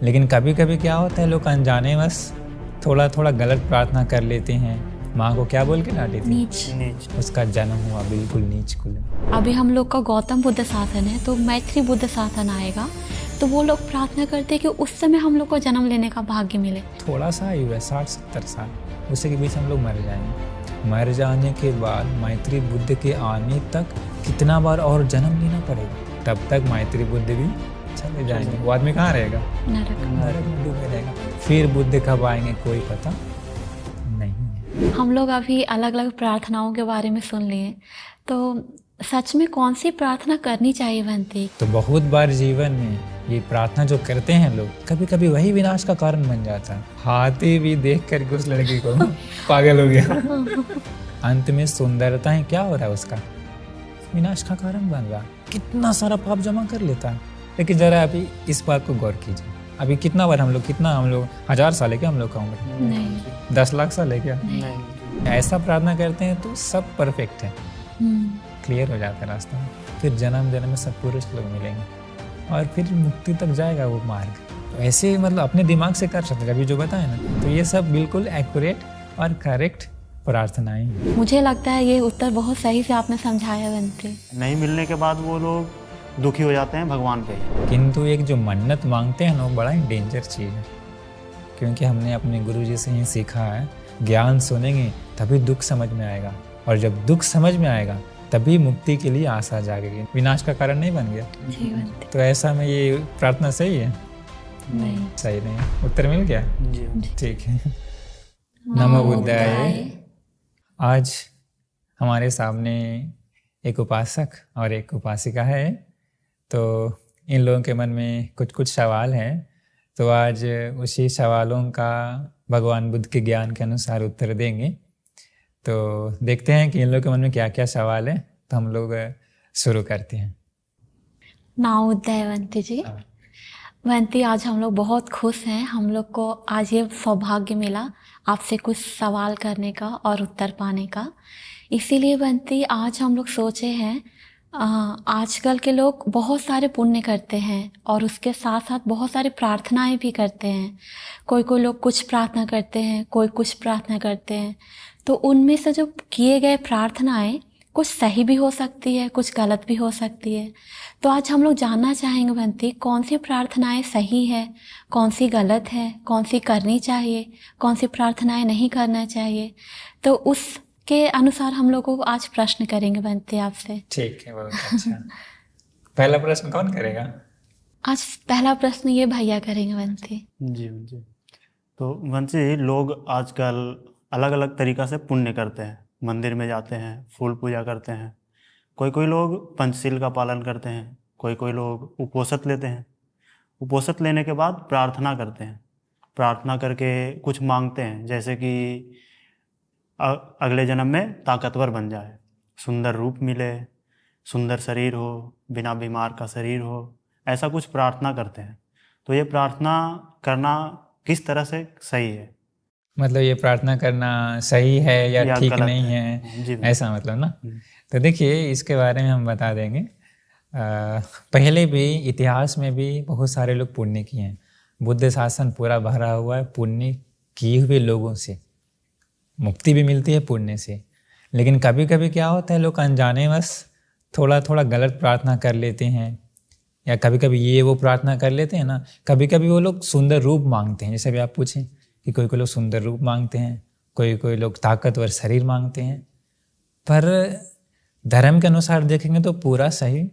लेकिन कभी कभी क्या होता है, लोग अनजाने बस थोड़ा थोड़ा गलत प्रार्थना कर लेते हैं। माँ को क्या बोल के डांटी थी? नीच। उसका जन्म हुआ बिल्कुल नीच कुल में। अभी हम लोग का गौतम बुद्ध शासन है, तो मैत्री बुद्ध शासन आएगा, तो वो लोग प्रार्थना करते हैं कि उस समय हम लोग को जन्म लेने का भाग्य मिले। थोड़ा सा आयु है 60-70 साल, उसी के बीच हम लोग मर जाएंगे। मर जाने के बाद मैत्री बुद्ध के आने तक कितना बार और जन्म लेना पड़ेगा, तब तक मैत्री बुद्ध भी चले जाएंगे। वो आदमी कहाँ रहेगा? नरक में डूबे रहेगा। फिर बुद्ध कब आएंगे कोई पता नहीं है। हम लोग अभी अलग अलग प्रार्थनाओं के बारे में सुन लिए, तो सच में कौन सी प्रार्थना करनी चाहिए बनती? तो बहुत बार जीवन में ये प्रार्थना जो करते हैं लोग, कभी कभी वही विनाश का कारण बन जाता है। हाथी भी देख कर उस लड़की को पागल हो गया। अंत में सुंदरता है क्या हो रहा है, उसका विनाश का कारण बन रहा। कितना सारा पाप जमा कर लेता है। लेकिन जरा अभी इस बात को गौर कीजिए, अभी कितना बार हम लोग 1000 साल है क्या हम लोग का उम्र? नहीं। 10 लाख साल है क्या? नहीं। ऐसा प्रार्थना करते हैं तो सब परफेक्ट है, क्लियर हो जाता है रास्ता। फिर जन्म जन्म में सब पुरुष लोग मिलेंगे और फिर मुक्ति तक जाएगा वो मार्ग। तो ऐसे मतलब अपने दिमाग से कर सकते हैं, अभी जो बताए ना, तो ये सब बिल्कुल एक्यूरेट और करेक्ट प्रार्थनाएं। मुझे लगता है ये उत्तर बहुत सही से आपने समझाया बनते। नहीं मिलने के बाद वो लोग दुखी हो जाते हैं भगवान पे। किंतु एक जो मन्नत मांगते हैं ना, वो बड़ा ही डेंजर चीज़ है, क्योंकि हमने अपने गुरुजी से ही सीखा है, ज्ञान सुनेंगे तभी दुख समझ में आएगा, और जब दुख समझ में आएगा तभी मुक्ति के लिए आशा जागेगी। विनाश का कारण नहीं बन गया। तो ऐसा में ये प्रार्थना सही है? नहीं। सही नहीं। उत्तर मिल गया? जी। ठीक है। नमो बुद्धाय। आज हमारे सामने एक उपासक और एक उपासिका है, तो इन लोगों के मन में कुछ कुछ सवाल हैं। तो आज उसी सवालों का भगवान बुद्ध के ज्ञान के अनुसार उत्तर देंगे। तो देखते हैं कि इन लोगों के मन में क्या क्या सवाल है। तो हम लोग शुरू करते हैं। नमोदय वंती जी। वंती, आज हम लोग बहुत खुश हैं। हम लोग को आज ये सौभाग्य मिला आपसे कुछ सवाल करने का और उत्तर पाने का। इसीलिए वंती, आज हम लोग सोचे हैं, आजकल के लोग बहुत सारे पुण्य करते हैं और उसके साथ साथ बहुत सारी प्रार्थनाएं भी करते हैं। कोई कोई लोग कुछ प्रार्थना करते हैं, कोई कुछ प्रार्थना करते हैं। तो उनमें से जो किए गए प्रार्थनाएं कुछ सही भी हो सकती है, कुछ गलत भी हो सकती है। तो आज हम लोग जानना चाहेंगे बंती, कौन सी प्रार्थनाएं सही है, कौन सी गलत है, कौन सी करनी चाहिए, कौन सी प्रार्थनाएं नहीं करना चाहिए। तो उसके अनुसार हम लोग को आज प्रश्न करेंगे बंती आपसे। ठीक है, बहुत अच्छा। पहला प्रश्न कौन करेगा? आज पहला प्रश्न ये भैया करेंगे बंती। जी। तो वंशी, लोग आजकल अलग अलग तरीक़ा से पुण्य करते हैं। मंदिर में जाते हैं, फूल पूजा करते हैं। कोई लोग पंचशील का पालन करते हैं, कोई लोग उपोषित लेते हैं। उपोषित लेने के बाद प्रार्थना करते हैं। प्रार्थना करके कुछ मांगते हैं, जैसे कि अगले जन्म में ताकतवर बन जाए, सुंदर रूप मिले, सुंदर शरीर हो, बिना बीमार का शरीर हो, ऐसा कुछ प्रार्थना करते हैं। तो ये प्रार्थना करना किस तरह से सही है? मतलब ये प्रार्थना करना सही है या ठीक नहीं है, जी, ऐसा मतलब ना। तो देखिए, इसके बारे में हम बता देंगे। पहले भी इतिहास में भी बहुत सारे लोग पुण्य किए हैं। बुद्ध शासन पूरा भरा हुआ है पुण्य किए हुए लोगों से। मुक्ति भी मिलती है पुण्य से। लेकिन कभी कभी क्या होता है, लोग अनजाने बस थोड़ा थोड़ा गलत प्रार्थना कर लेते हैं, या कभी कभी ये वो प्रार्थना कर लेते हैं ना। कभी कभी वो लोग सुंदर रूप मांगते हैं, जैसे भी आप पूछें कि कोई लोग सुंदर रूप मांगते हैं, कोई लोग ताकतवर शरीर मांगते हैं। पर धर्म के अनुसार देखेंगे तो पूरा सही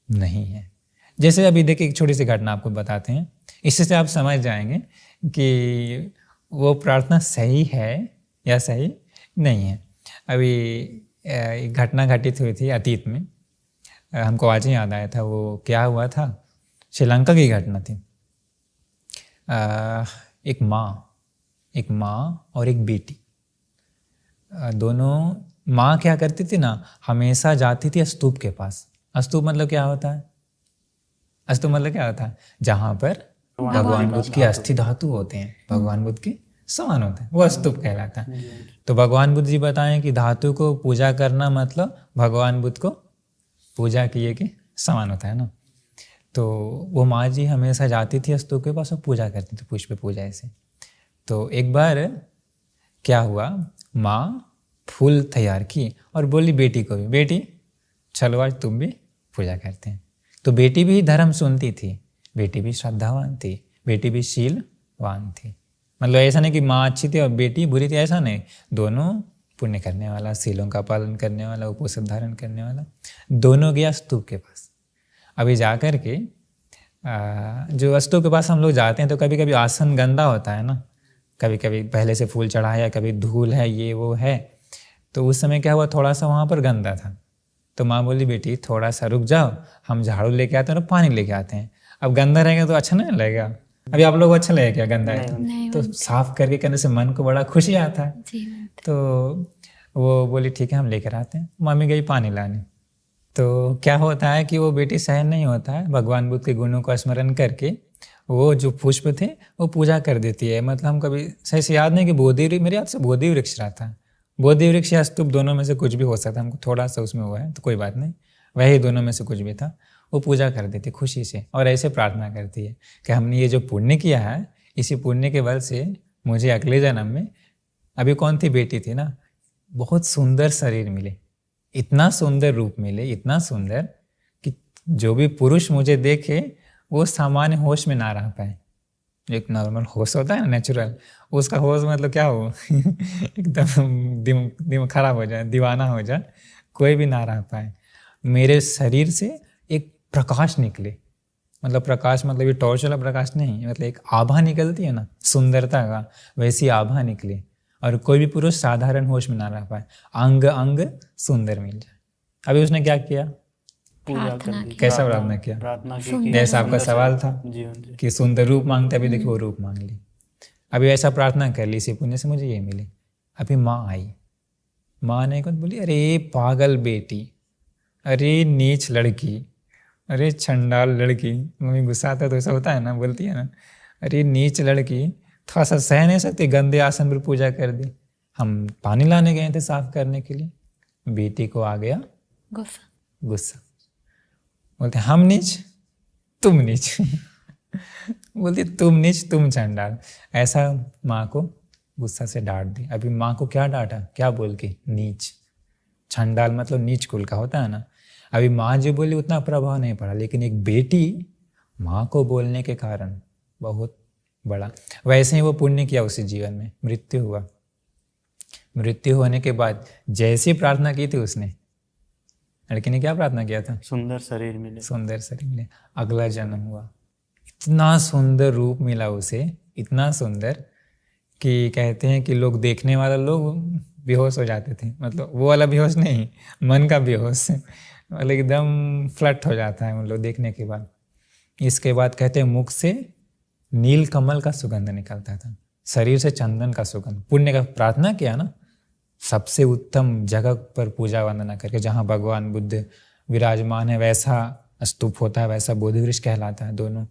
नहीं है। जैसे अभी देखिए, एक छोटी सी घटना आपको बताते हैं, इससे आप समझ जाएंगे कि वो प्रार्थना सही है या सही नहीं है। अभी एक घटना घटित हुई थी अतीत में, हमको आज ही याद आया था। वो क्या हुआ था, श्रीलंका की घटना थी। एक माँ और एक बेटी, दोनों। माँ क्या करती थी ना, हमेशा जाती थी स्तूप के पास। स्तूप मतलब क्या होता है? स्तूप मतलब क्या होता है? जहाँ पर भगवान बुद्ध की अस्थि धातु होते हैं, भगवान बुद्ध के समान होते हैं, वो स्तूप कहलाता है। तो भगवान बुद्ध जी बताएं कि धातु को पूजा करना मतलब भगवान बुद्ध को पूजा किए के समान होता है ना। तो वो माँ जी हमेशा जाती थी स्तूप के पास और पूजा करती थी, पुष्प पूजा ऐसे। तो एक बार क्या हुआ, माँ फूल तैयार की और बोली बेटी को भी, बेटी चलो आज तुम भी पूजा करते हैं। तो बेटी भी धर्म सुनती थी, बेटी भी श्रद्धावान थी, बेटी भी शीलवान थी। मतलब ऐसा नहीं कि माँ अच्छी थी और बेटी बुरी थी, ऐसा नहीं, दोनों पुण्य करने वाला, शीलों का पालन करने वाला, उपवास धारण करने वाला, दोनों गया स्तूप के पास। अभी जा कर के जो स्तूप के पास हम लोग जाते हैं तो कभी कभी आसन गंदा होता है ना, कभी कभी पहले से फूल चढ़ा है, कभी धूल है, ये वो है। तो उस समय क्या हुआ, थोड़ा सा वहाँ पर गंदा था। तो माँ बोली बेटी थोड़ा सा रुक जाओ, हम झाड़ू लेके आते हैं और पानी लेके आते हैं। अब गंदा रहेगा तो अच्छा नहीं लगेगा। अभी आप लोग को अच्छा लगेगा क्या गंदा है तो साफ करके करने से मन को बड़ा खुशी आता है। तो वो बोली ठीक है हम लेकर आते हैं। मम्मी गई पानी लाने। तो क्या होता है कि वो बेटी सहन नहीं होता है, भगवान बुद्ध के गुणों का स्मरण करके वो जो पुष्प थे वो पूजा कर देती है। मतलब हम कभी सही से याद नहीं कि बोधि, मेरे याद से बोधि वृक्ष रहा था, बोधि वृक्ष या स्तूप दोनों में से कुछ भी हो सकता है, हमको थोड़ा सा उसमें हुआ है तो कोई बात नहीं, वही दोनों में से कुछ भी था। वो पूजा कर देती खुशी से और ऐसे प्रार्थना करती है कि हमने ये जो पुण्य किया है, इसी पुण्य के बल से मुझे अगले जन्म में, अभी कौन थी बेटी थी ना, बहुत सुंदर शरीर मिले, इतना सुंदर रूप मिले, इतना सुंदर कि जो भी पुरुष मुझे देखे वो सामान्य होश में ना रह पाए। एक नॉर्मल होश होता है ना, नेचुरल, उसका होश मतलब क्या हो एकदम दिमाग खराब हो जाए, दीवाना हो जाए, कोई भी ना रह पाए। मेरे शरीर से एक प्रकाश निकले, मतलब प्रकाश मतलब ये टॉर्च वाला प्रकाश नहीं, मतलब एक आभा निकलती है ना सुंदरता का, वैसी आभा निकले और कोई भी पुरुष साधारण होश में ना रह पाए, अंग अंग सुंदर मिल जाए। अभी उसने क्या किया, पूजा कर दी, कैसा प्रार्थना किया, प्रार्थना की जैसा आपका सवाल था जी कि सुंदर रूप मांगते, अभी देखिए वो रूप मांग ली। अभी ऐसा प्रार्थना कर ली, इसी पुण्य से मुझे ये मिले। अभी माँ आई, माँ ने कुछ बोली, अरे पागल बेटी, अरे नीच लड़की, अरे चंडाल लड़की। मम्मी गुस्सा आता है तो ऐसा होता है ना, बोलती है ना, अरे नीच लड़की, थोड़ा सा सह नहीं सकती, गंदे आसन पर पूजा कर दी। हम पानी लाने गए थे साफ करने के लिए, बेटी को आ गया गुस्सा। बोलते हम नीच तुम नीच बोलती तुम नीच तुम चंडाल। ऐसा माँ को गुस्सा से डांट दी। अभी माँ को क्या डांटा, क्या बोल के, नीच। चंडाल मतलब नीच कुल का होता है ना। अभी माँ जो बोली उतना प्रभाव नहीं पड़ा, लेकिन एक बेटी माँ को बोलने के कारण बहुत बड़ा। वैसे ही वो पुण्य किया उसी जीवन में, मृत्यु हुआ। मृत्यु होने के बाद जैसी प्रार्थना की थी उसने, लड़की ने क्या प्रार्थना किया था, सुंदर शरीर मिले, सुंदर शरीर मिले, अगला जन्म हुआ। इतना सुंदर रूप मिला उसे, इतना सुंदर कि कहते हैं कि लोग, देखने वाला लोग बेहोश हो जाते थे। मतलब वो वाला बेहोश नहीं, मन का बेहोश, मतलब एकदम फ्लट हो जाता है उन लोग देखने के बाद। इसके बाद कहते हैं मुख से नील कमल का सुगंध निकलता था, शरीर से चंदन का सुगंध। पुण्य का प्रार्थना किया ना, सबसे उत्तम जगह पर पूजा वंदना करके, जहाँ भगवान बुद्ध विराजमान है वैसा स्तूप होता है, वैसा बोधि वृक्ष कहलाता है दोनों।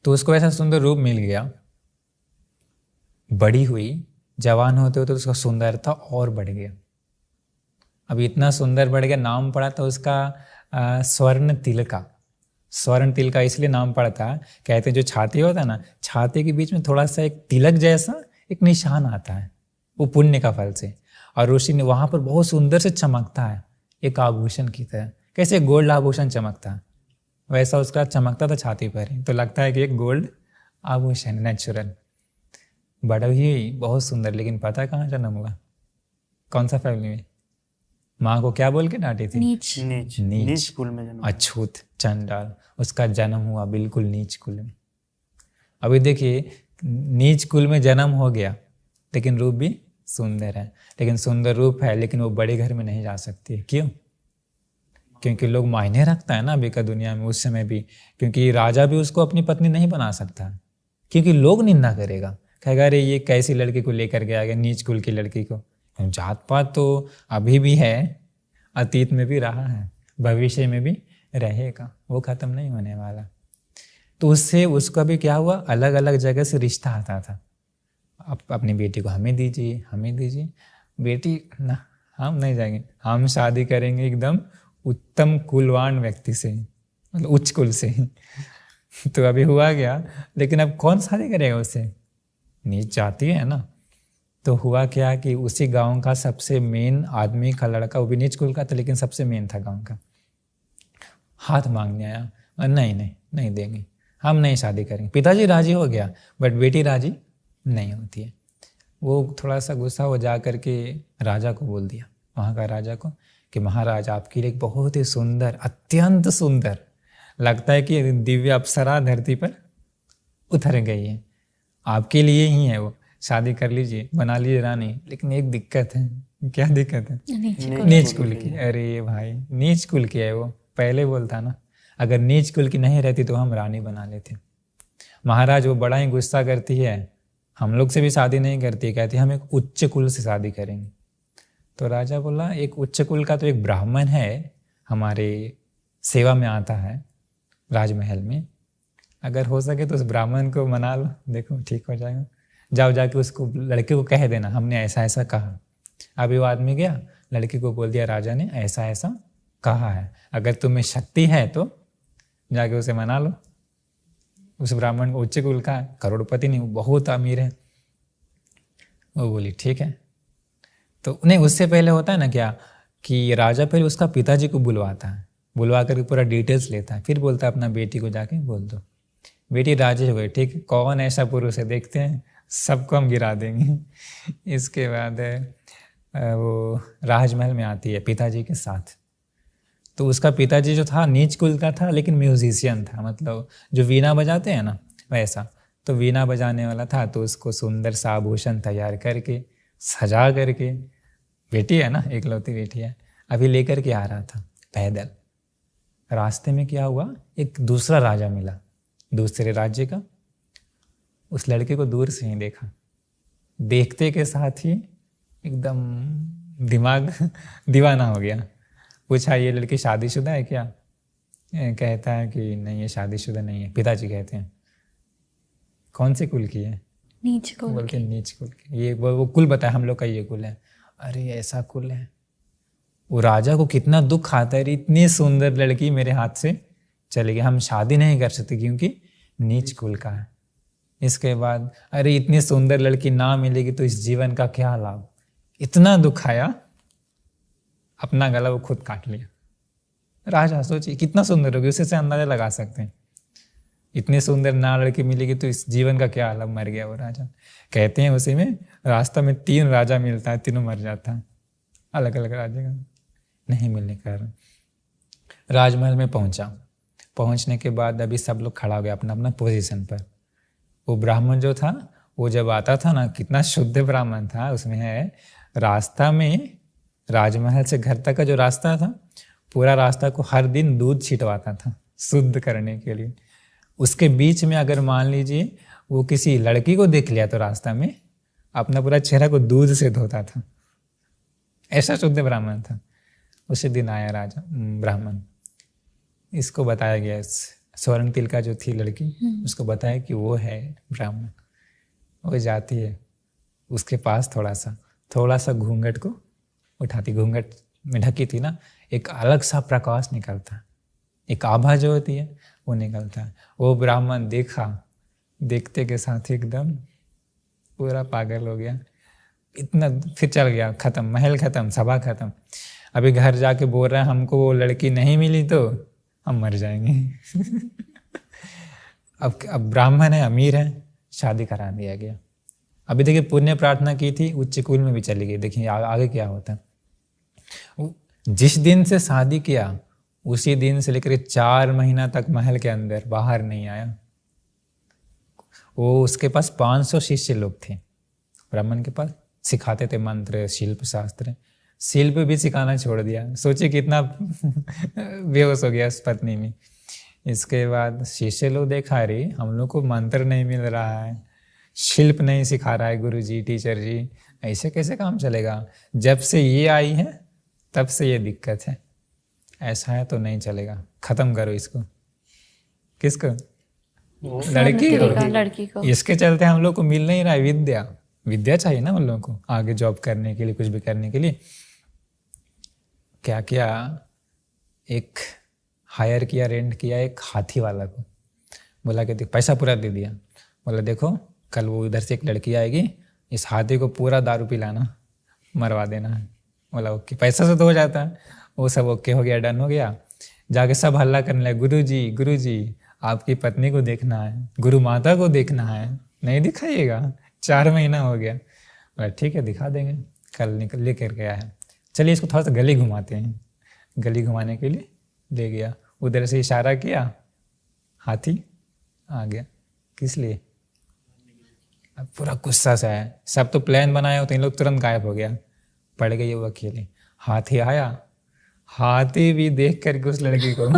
तो उसको ऐसा सुंदर रूप मिल गया। बड़ी हुई, जवान होते होते तो उसका सुंदरता और बढ़ गया। अब इतना सुंदर बढ़ गया, नाम पड़ा था उसका स्वर्ण तिलका। स्वर्ण तिलका इसलिए नाम पड़ा था, कहते हैं जो छाती होता है ना, छाती के बीच में थोड़ा सा एक तिलक जैसा एक निशान आता है, वो पुण्य का फल से। और उसी ने वहाँ पर बहुत सुंदर से चमकता है, एक आभूषण की तरह, कैसे गोल्ड आभूषण चमकता है वैसा उसका चमकता था छाती पर ही। तो लगता है कि एक गोल्ड आभूषण नेचुरल। बड़ा ही बहुत सुंदर, लेकिन पता कहाँ जन्म हुआ, कौन सा फैमिली में, माँ को क्या बोल के डांटी थी, नीच नीच नीच कुल में जन्म, अछूत चंडाल। उसका जन्म हुआ बिल्कुल नीच कुल में। अभी देखिए नीच कुल में जन्म हो गया, लेकिन रूप भी सुंदर है। लेकिन सुंदर रूप है, लेकिन वो बड़े घर में नहीं जा सकती। क्यों? क्योंकि लोग मायने रखता है ना अभी का दुनिया में, उस समय भी। क्योंकि राजा भी उसको अपनी पत्नी नहीं बना सकता, क्योंकि लोग निंदा करेगा, कहेगा अरे ये कैसी लड़की को लेकर के आ गया, नीच कुल की लड़की को। जात पात तो अभी भी है, अतीत में भी रहा है, भविष्य में भी रहेगा, वो खत्म नहीं होने वाला। तो उससे उसका भी क्या हुआ, अलग अलग जगह से रिश्ता आता था। अपनी बेटी को हमें दीजिए, हमें दीजिए। बेटी ना, हम नहीं जाएंगे, हम शादी करेंगे एकदम उत्तम कुलवान व्यक्ति से, मतलब उच्च कुल से। तो अभी हुआ गया, लेकिन अब कौन शादी करेगा उससे, नीच जाती है ना। तो हुआ क्या कि उसी गांव का सबसे मेन आदमी का लड़का, वो भी नीच कुल का था लेकिन सबसे मेन था गांव का, हाथ मांगने आया और नहीं नहीं नहीं देंगे, हम नहीं शादी करेंगे। पिताजी राजी हो गया बट बेटी राजी नहीं होती है। वो थोड़ा सा गुस्सा हो जा करके राजा को बोल दिया, वहाँ का राजा को, कि महाराज आपके लिए एक बहुत ही सुंदर, अत्यंत सुंदर, लगता है कि दिव्य अप्सरा धरती पर उतर गई है, आपके लिए ही है वो, शादी कर लीजिए, बना लीजिए रानी। लेकिन एक दिक्कत है। क्या दिक्कत है? नीच कुल की। अरे भाई नीच कुल की है वो, पहले बोलता ना, अगर नीच कुल की नहीं रहती तो हम रानी बना लेते। महाराज वो बड़ा ही गुस्सा करती है, हम लोग से भी शादी नहीं करती, कहती हम एक उच्च कुल से शादी करेंगे। तो राजा बोला एक उच्च कुल का तो एक ब्राह्मण है हमारे सेवा में आता है राजमहल में, अगर हो सके तो उस ब्राह्मण को मना लो, देखो ठीक हो जाएगा। जाओ जाके उसको, लड़के को कह देना हमने ऐसा ऐसा कहा। अभी वो आदमी गया, लड़के को बोल दिया राजा ने ऐसा ऐसा कहा है, अगर तुम्हें शक्ति है तो जाके उसे मना लो। उस ब्राह्मण को, उच्च कुल का है, करोड़पति नहीं, वो बहुत अमीर है। वो बोली ठीक है। तो नहीं, उससे पहले होता है ना क्या कि राजा पहले उसका पिताजी को बुलवाता है, बुलवा कर पूरा डिटेल्स लेता है, फिर बोलता है अपना बेटी को जाके बोल दो। बेटी राजी हुए, ठीक है, कौन ऐसा पुरुष है देखते हैं, सबको हम गिरा देंगे। इसके बाद वो राजमहल में आती है पिताजी के साथ। तो उसका पिताजी जो था नीच कुल का था लेकिन म्यूजिशियन था, मतलब जो वीणा बजाते हैं ना वैसा, तो वीणा बजाने वाला था। तो उसको सुंदर सा आभूषण तैयार करके सजा करके, बेटी है ना, एकलौती बेटी है, अभी लेकर के आ रहा था पैदल। रास्ते में क्या हुआ, एक दूसरा राजा मिला दूसरे राज्य का, उस लड़के को दूर से ही देखा, देखते के साथ ही एकदम दिमाग दीवाना हो गया। पूछा ये लड़की शादीशुदा है क्या? कहता है कि नहीं ये शादीशुदा नहीं है। पिताजी कहते हैं कौन से कुल की है? नीच कुल। बोलते हैं नीच कुल की। ये वो कुल बताया हम लोग का ये कुल है। अरे ऐसा कुल है। वो राजा को कितना दुख आता है, इतनी सुंदर लड़की मेरे हाथ से चली गई, हम शादी नहीं कर सकते क्योंकि नीच कुल का है। इसके बाद अरे इतनी सुंदर लड़की ना मिलेगी तो इस जीवन का क्या लाभ। इतना दुख आया, अपना गला वो खुद काट लिया। राजा सोचिए कितना सुंदर होगी, उसे से अंदाजा लगा सकते हैं। इतनी सुंदर ना लड़की मिलेगी तो इस जीवन का क्या लाभ। मर गया वो राजा। कहते हैं उसी में रास्ता में 3 राजा मिलता है, तीनों मर जाता है, अलग अलग राज्य का नहीं मिलने के कारण। राजमहल में पहुंचा, पहुंचने के बाद अभी सब लोग खड़ा हो गया अपना अपना पोजीशन पर। वो ब्राह्मण जो था वो जब आता था ना, कितना शुद्ध ब्राह्मण था। उसमें है रास्ता में, राजमहल से घर तक का जो रास्ता था, पूरा रास्ता को हर दिन दूध छिटवाता था शुद्ध करने के लिए। उसके बीच में अगर मान लीजिए वो किसी लड़की को देख लिया तो रास्ता में अपना पूरा चेहरा को दूध से धोता था। ऐसा शुद्ध ब्राह्मण था। उसी दिन आया राजा ब्राह्मण, इसको बताया गया, स्वर्ण तिल का जो थी लड़की, उसको बताया कि वो है ब्राह्मण। वो जाती है उसके पास, थोड़ा सा घूंघट को उठाती, घूंघट में ढकी थी ना, एक अलग सा प्रकाश निकलता है, एक आभा जो होती है वो निकलता है। वो ब्राह्मण देखा, देखते के साथ एकदम पूरा पागल हो गया। इतना फिर चल गया, खत्म, महल खत्म, सभा खत्म। अभी घर जाके बोल रहा है हमको वो लड़की नहीं मिली तो हम मर जाएंगे। अब ब्राह्मण है, अमीर है, शादी करा दिया गया। अभी देखिए पुण्य प्रार्थना की थी, उच्च कुल में भी चली गई। देखिए आगे क्या होता है। जिस दिन से शादी किया उसी दिन से लेकर 4 महीना तक महल के अंदर बाहर नहीं आया। वो उसके पास 500 शिष्य लोग थे ब्राह्मण के पास, सिखाते थे मंत्र, शिल्प शास्त्र। शिल्प भी सिखाना छोड़ दिया। सोचिए कितना बेहोश हो गया उस पत्नी में। इसके बाद शिष्य लोग देखा, अरे हम लोग को मंत्र नहीं मिल रहा है, शिल्प नहीं सिखा रहा है गुरु जी, टीचर जी, ऐसे कैसे काम चलेगा। जब से ये आई है तब से ये दिक्कत है, ऐसा है तो नहीं चलेगा, खत्म करो इसको। किसको? लड़की को। इसके चलते हम लोग को मिल नहीं रहा है विद्या चाहिए ना उन लोगों को आगे जॉब करने के लिए, कुछ भी करने के लिए। क्या किया, एक हायर किया, रेंट किया एक हाथी वाला को। बोला कि पैसा पूरा दे दिया। बोला देखो कल वो इधर से एक लड़की आएगी, इस हाथी को पूरा दारू पिलाना, मरवा देना है। बोला ओके, पैसा से तो हो जाता है। वो सब ओके हो गया, डन हो गया। जाके सब हल्ला करने लगे, गुरुजी आपकी पत्नी को देखना है, गुरु माता को देखना है, नहीं दिखाइएगा, 4 महीना हो गया। बोला ठीक है दिखा देंगे, कल निकल ले कर गया है, चलिए इसको थोड़ा सा गली घुमाते हैं। गली घुमाने के लिए ले गया, उधर से इशारा किया, हाथी आ गया। किस लिए? अब पूरा गुस्सा सा है, सब तो प्लान बनाया हो, तो इन लोग तुरंत गायब हो गया, पड़ गई वो अकेले। हाथी आया, हाथी भी देख करके उस लड़की को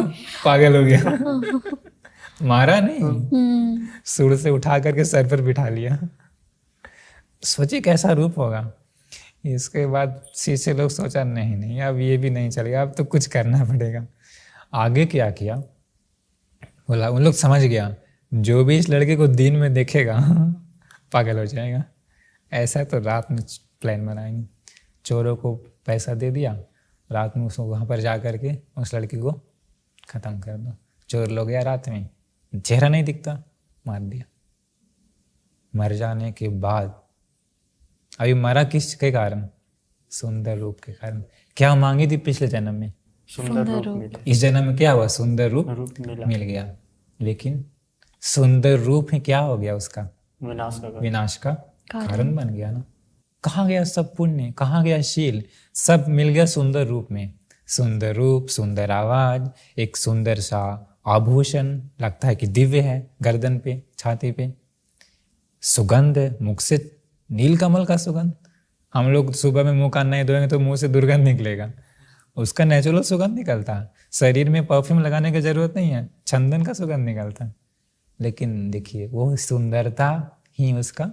पागल हो गया। मारा नहीं, सूर से उठा करके सर पर बिठा लिया। सोचिए कैसा रूप होगा। इसके बाद शीशे लोग सोचा नहीं अब ये भी नहीं चलेगा, अब तो कुछ करना पड़ेगा। आगे क्या किया? बोला उन लोग समझ गया जो भी इस लड़के को दिन में देखेगा पागल हो जाएगा, ऐसा तो रात में प्लान बनाएंगे। चोरों को पैसा दे दिया, रात में उसको वहाँ पर जा करके उस लड़की को ख़त्म कर दो। चोर लोग गया रात में, चेहरा नहीं दिखता, मार दिया। मर जाने के बाद अभी मरा किसके कारण? सुंदर रूप के कारण। क्या मांगी थी पिछले जन्म में? सुंदर रूप मिला। इस जन्म में क्या हुआ? सुंदर रूप मिल गया। लेकिन सुंदर रूप ही क्या हो गया उसका? विनाश का कारण बन गया ना। कहाँ गया सब पुण्य, कहाँ गया शील? सब मिल गया सुंदर रूप में। सुंदर रूप, सुंदर आवाज, एक सुंदर सा आभूषण, लगता है कि दिव्य है, गर्दन पे, छाती पे। सुगंध, मुख से नीलकमल का सुगंध। हम लोग सुबह में मुंह कान नहीं धोएंगे तो मुंह से दुर्गंध निकलेगा, उसका नेचुरल सुगंध निकलता है। शरीर में परफ्यूम लगाने की जरूरत नहीं है, चंदन का सुगंध निकलता है। लेकिन देखिए वो सुंदरता ही उसका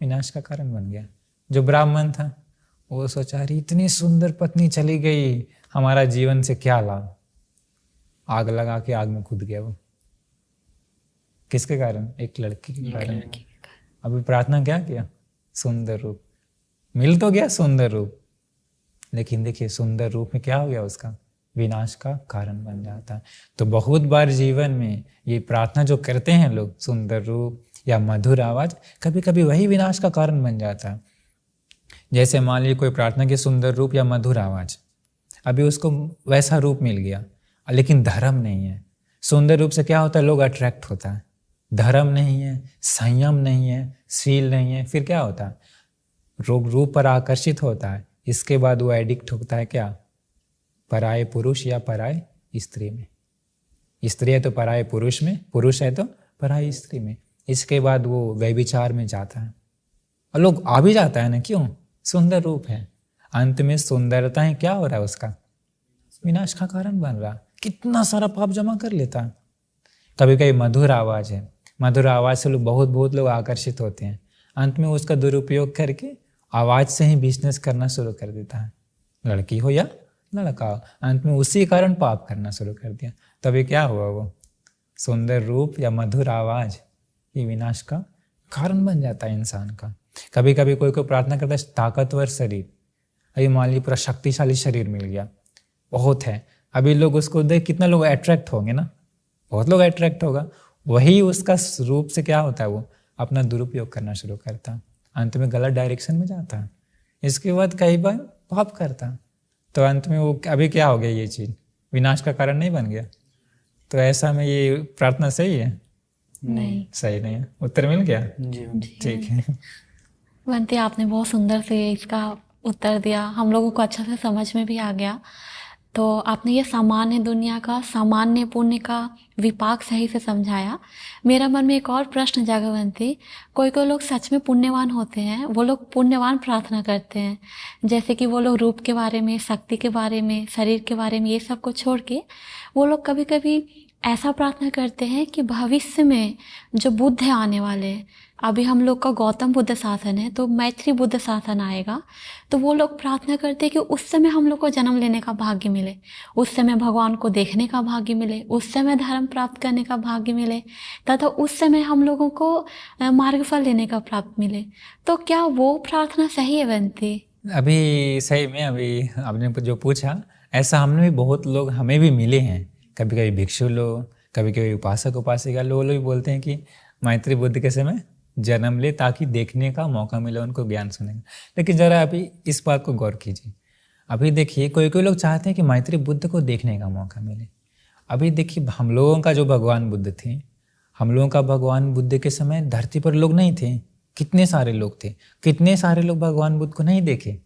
विनाश का कारण बन गया। जो ब्राह्मण था वो सोचा रही इतनी सुंदर पत्नी चली गई, हमारा जीवन से क्या लाभ? आग लगा के आग में कूद गया वो। किसके कारण? एक लड़की के कारण। अभी प्रार्थना क्या किया? सुंदर रूप मिल तो गया, सुंदर रूप, लेकिन देखिए सुंदर रूप में क्या हो गया उसका? विनाश का कारण बन जाता है। तो बहुत बार जीवन में ये प्रार्थना जो करते हैं लोग, सुंदर रूप या मधुर आवाज, कभी कभी वही विनाश का कारण बन जाता है। जैसे मान लीजिए कोई प्रार्थना की सुंदर रूप या मधुर आवाज, अभी उसको वैसा रूप मिल गया, लेकिन धर्म नहीं है। सुंदर रूप से क्या होता है? लोग अट्रैक्ट होता है। धर्म नहीं है, संयम नहीं है, शील नहीं है, फिर क्या होता है? रूप पर आकर्षित होता है। इसके बाद वो एडिक्ट होता है क्या? पराये पुरुष या पराये स्त्री में। स्त्री है तो पराये पुरुष में, पुरुष है तो पराये स्त्री में। इसके बाद वो व्यभिचार में जाता है, और लोग आ भी जाता है ना, क्यों? सुंदर रूप है। अंत में सुंदरता है क्या हो रहा है उसका? विनाश का कारण बन रहा। कितना सारा पाप जमा कर लेता है। कभी कभी मधुर आवाज है, मधुर आवाज से लोग बहुत लोग आकर्षित होते हैं, अंत में उसका दुरुपयोग करके आवाज से ही बिजनेस करना शुरू कर देता है। लड़की हो या लड़का हो, अंत में उसी कारण पाप करना शुरू कर दिया। तभी क्या हुआ? वो सुंदर रूप या मधुर आवाज ये विनाश का कारण बन जाता है इंसान का। कभी कभी कोई प्रार्थना करता है ताकतवर शरीर, अभी मान लीजिए पूरा शक्तिशाली शरीर मिल गया, बहुत है, अभी लोग उसको देख कितना लोग अट्रैक्ट होंगे ना, बहुत लोग अट्रैक्ट होगा। वही उसका रूप से क्या होता है? वो अपना दुरुपयोग करना शुरू करता है, अंत में गलत डायरेक्शन में जाता है। इसके बाद कई बार पाप करता है, तो अंत में वो अभी क्या हो गया? ये चीज़ विनाश का कारण नहीं बन गया। तो ऐसा में ये प्रार्थना सही है? नहीं, सही नहीं है। उत्तर मिल गया? जी ठीक है। बंटी आपने बहुत सुंदर से इसका उत्तर दिया, हम लोगों को अच्छा से समझ में भी आ गया। तो आपने ये सामान्य दुनिया का, सामान्य पुण्य का विपाक सही से समझाया। मेरा मन में एक और प्रश्न जागा बनती, कोई लोग सच में पुण्यवान होते हैं, वो लोग पुण्यवान प्रार्थना करते हैं, जैसे कि वो लोग रूप के बारे में, शक्ति के बारे में, शरीर के बारे में, ये सब को छोड़ के वो लोग कभी कभी ऐसा प्रार्थना करते हैं कि भविष्य में जो बुद्ध है आने वाले, अभी हम लोग का गौतम बुद्ध शासन है, तो मैत्री बुद्ध शासन आएगा, तो वो लोग प्रार्थना करते हैं कि उस समय हम लोग को जन्म लेने का भाग्य मिले, उस समय भगवान को देखने का भाग्य मिले, उस समय धर्म प्राप्त करने का भाग्य मिले, तथा उस समय हम लोगों को मार्गफल लेने का प्राप्त मिले। तो क्या वो प्रार्थना सही है बनती? अभी सही में अभी आपने जो पूछा, ऐसा हमने भी बहुत लोग, हमें भी मिले हैं, कभी कभी भिक्षु लोग, कभी कभी उपासक उपासिका लोग भी बोलते हैं कि मैत्री बुद्ध के समय जन्म ले ताकि देखने का मौका मिले, उनको ज्ञान सुनने का। लेकिन ज़रा अभी इस बात को गौर कीजिए। अभी देखिए कोई कोई लोग चाहते हैं कि मैत्री बुद्ध को देखने का मौका मिले। अभी देखिए हम लोगों का जो भगवान बुद्ध थे, हम लोगों का भगवान बुद्ध के समय धरती पर लोग नहीं थे, कितने सारे लोग थे, कितने सारे लोग भगवान बुद्ध को नहीं देखे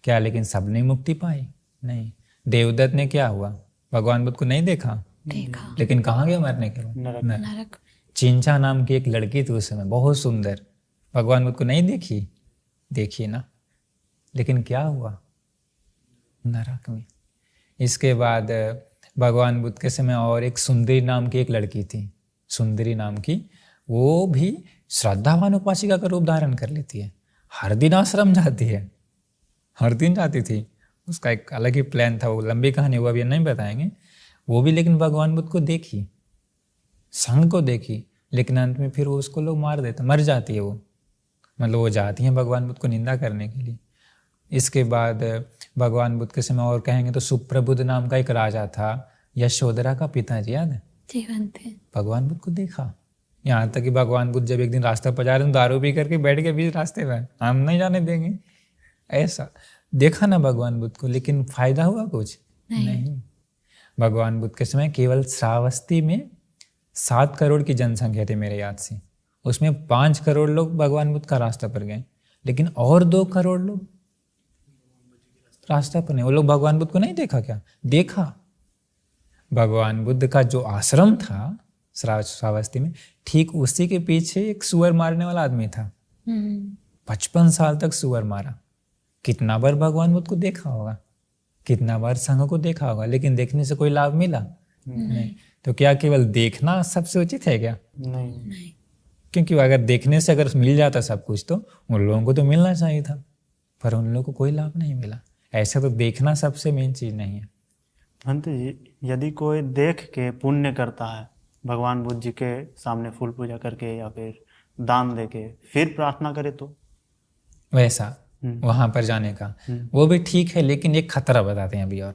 क्या? लेकिन सबने मुक्ति पाई? नहीं। देवदत्त ने क्या हुआ? भगवान बुद्ध को नहीं देखा, लेकिन कहाँ गया मरने के बाद? नरक। चिंचा नाम की एक लड़की थी उस समय, बहुत सुंदर, भगवान बुद्ध को नहीं देखी ना, लेकिन क्या हुआ? नरक में। इसके बाद भगवान बुद्ध के समय और एक सुंदरी नाम की एक लड़की थी, सुंदरी नाम की, वो भी श्रद्धावान उपासिका का रूप धारण कर लेती है, हर दिन आश्रम जाती है, हर दिन जाती थी। उसका एक अलग ही प्लान था, वो लंबी कहानी, वो अभी नहीं बताएंगे। वो भी लेकिन भगवान बुद्ध को देखी, संघ को देखी, लेकिन अंत में फिर वो उसको लोग मार देते, मर जाती है वो, मतलब वो जाती हैं भगवान बुद्ध को निंदा करने के लिए। इसके बाद भगवान बुद्ध के समय और कहेंगे तो सुप्रबुद्ध नाम का एक राजा था, यशोधरा का पिताजी, याद है? भगवान बुद्ध को देखा। यहाँ तक कि भगवान बुद्ध जब एक दिन रास्ता पर जा रहे हैं, दारू पी करके बैठ के बीच रास्ते में, हम नहीं जाने देंगे, ऐसा देखा ना भगवान बुद्ध को, लेकिन फायदा हुआ कुछ नहीं। भगवान बुद्ध के समय केवल श्रावस्ती में 7 करोड़ की जनसंख्या थी मेरे याद से, उसमें 5 करोड़ लोग भगवान बुद्ध का रास्ता पर गए, लेकिन और 2 करोड़ लोग रास्ता पर नहीं। वो लोग भगवान बुद्ध को नहीं देखा क्या? देखा। भगवान बुद्ध का जो आश्रम था श्रावस्ती में, ठीक उसी के पीछे एक सुअर मारने वाला आदमी था, 55 साल तक सुअर मारा। कितना बार भगवान बुद्ध को देखा होगा, कितना बार संघ को देखा होगा, लेकिन देखने से कोई लाभ मिला नहीं। तो क्या केवल देखना सबसे उचित है क्या? नहीं। क्योंकि अगर देखने से अगर मिल जाता सब कुछ तो उन लोगों को तो मिलना चाहिए था, पर उन लोगों को कोई लाभ नहीं मिला। ऐसा तो देखना सबसे मेन चीज नहीं है। भंत जी, यदि कोई देख के पुण्य करता है, भगवान बुद्ध जी के सामने फूल पूजा करके या फिर दान दे के फिर प्रार्थना करे तो वैसा वहां पर जाने का वो भी ठीक है, लेकिन एक खतरा बताते हैं अभी, और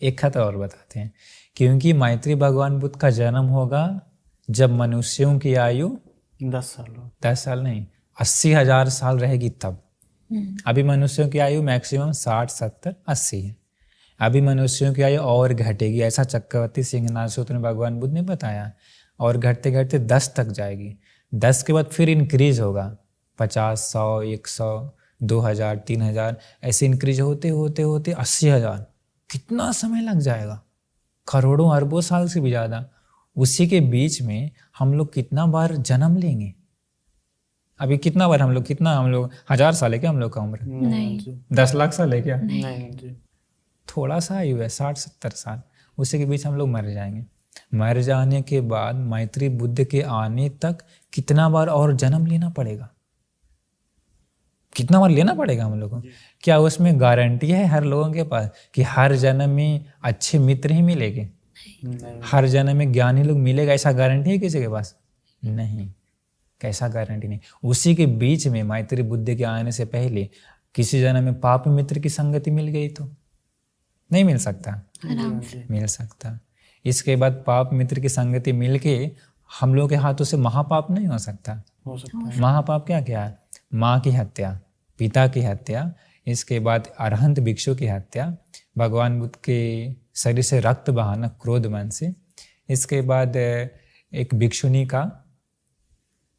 एक खतरा और बताते हैं। क्योंकि मैत्री भगवान बुद्ध का जन्म होगा जब मनुष्यों की आयु 10 साल 10 साल नहीं 80,000 साल रहेगी तब। अभी मनुष्यों की आयु मैक्सिमम 60, 70, 80 है। अभी मनुष्यों की आयु और घटेगी, ऐसा चक्रवर्ती सिंहनाथ सूत्र में भगवान बुद्ध ने बताया, और घटते घटते 10 तक जाएगी। 10 के बाद फिर इंक्रीज होगा, 50, 100, 100, 2000, 3000, ऐसे इंक्रीज होते होते होते 80,000। कितना समय लग जाएगा, करोड़ों अरबों साल से भी ज़्यादा। उसी के बीच में हम लोग कितना बार जन्म लेंगे? अभी कितना बार हम लोग 1000 साल है क्या हम लोग का उम्र? नहीं। 10 लाख साल है क्या? नहीं जी, थोड़ा सा आयु है, 60-70 साल। उसी के बीच हम लोग मर जाएंगे। मर जाने के बाद मैत्री बुद्ध के आने तक कितना बार और जन्म लेना पड़ेगा? कितना बार लेना पड़ेगा हम लोगों को? क्या उसमें गारंटी है हर लोगों के पास कि हर जन्म में अच्छे मित्र ही मिलेंगे, हर जन्म में ज्ञानी लोग मिलेगा? ऐसा गारंटी है किसी के पास? नहीं, कैसा गारंटी नहीं। उसी के बीच में मैत्री बुद्ध के आने से पहले किसी जन्म में पाप मित्र की संगति मिल गई तो नहीं मिल सकता? मिल सकता। इसके बाद पाप मित्र की संगति मिल के हम लोग के हाथों से महापाप नहीं हो सकता। महापाप क्या क्या है? माँ की हत्या, पिता की हत्या, इसके बाद अरहंत भिक्षु की हत्या, भगवान बुद्ध के शरीर से रक्त बहाना क्रोध मन से, इसके बाद एक भिक्षुनी का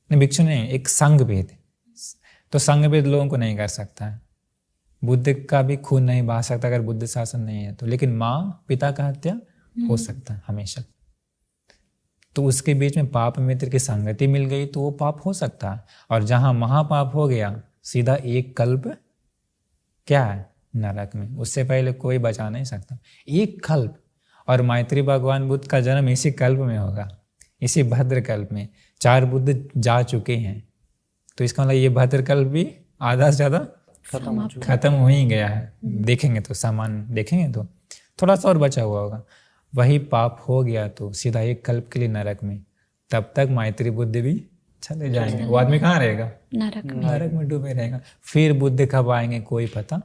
भिक्षु नहीं, एक संघ भेद। तो संघ भेद लोगों को नहीं कर सकता है, बुद्ध का भी खून नहीं बहा सकता अगर बुद्ध शासन नहीं है तो, लेकिन माँ पिता का हत्या हो सकता है हमेशा। तो उसके बीच में पाप मित्र की संगति मिल गई तो वो पाप हो सकता है। और जहाँ महापाप हो गया सीधा एक कल्प क्या है? नरक में। उससे पहले कोई बचा नहीं सकता, एक कल्प। और मैत्री भगवान बुद्ध का जन्म इसी कल्प में होगा, इसी भद्र कल्प में। 4 बुद्ध जा चुके हैं, तो इसका मतलब ये भद्र कल्प भी आधा से ज़्यादा खत्म हो ही गया है। देखेंगे तो सामान देखेंगे तो थोड़ा सा और बचा हुआ होगा। वही पाप हो गया तो सीधा एक कल्प के लिए नरक में। तब तक मैत्री बुद्ध भी चले जाएंगे। वो आदमी कहाँ रहेगा? नरक में डूबे रहेगा। फिर बुद्ध कब आएंगे कोई पता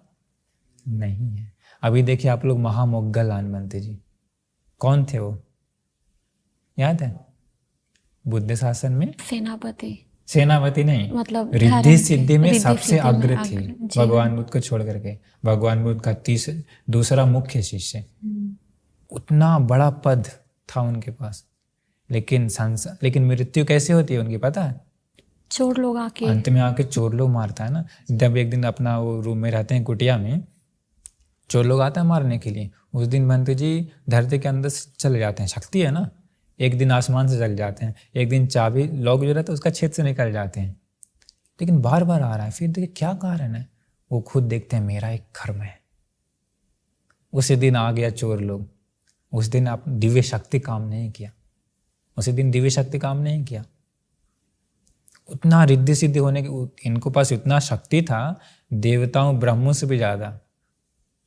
नहीं है। अभी देखिए आप लोग महामोग्गल आनमंत जी, कौन थे वो, याद है? बुद्ध शासन में सेनापति नहीं, मतलब रिद्धि सिद्धि में रिद्धि सबसे सिद्धि में अग्र थी, अग्र, जी भगवान बुद्ध को छोड़ करके। भगवान बुद्ध का दूसरा मुख्य शिष्य, उतना बड़ा पद था उनके पास। लेकिन मृत्यु कैसे होती है उनकी पता है? चोर लोग आके, अंत में आके चोर लोग मारता है ना। जब एक दिन अपना वो रूम में रहते हैं कुटिया में, चोर लोग आते हैं मारने के लिए। उस दिन महंत जी धरती के अंदर से चले जाते हैं, शक्ति है ना। एक दिन आसमान से चल जाते हैं, एक दिन चाबी लॉक जो रहता है उसका छेद से निकल जाते हैं। लेकिन बार बार आ रहा है। फिर देखिए क्या कारण है, वो खुद देखते हैं मेरा एक कर्म है। उसी दिन आ गया चोर लोग। उस दिन आप दिव्य शक्ति काम नहीं किया, उसी दिन दिव्य शक्ति काम नहीं किया। उतना रिद्धि सिद्धि होने के इनको पास इतना शक्ति था, देवताओं ब्रह्मों से भी ज्यादा।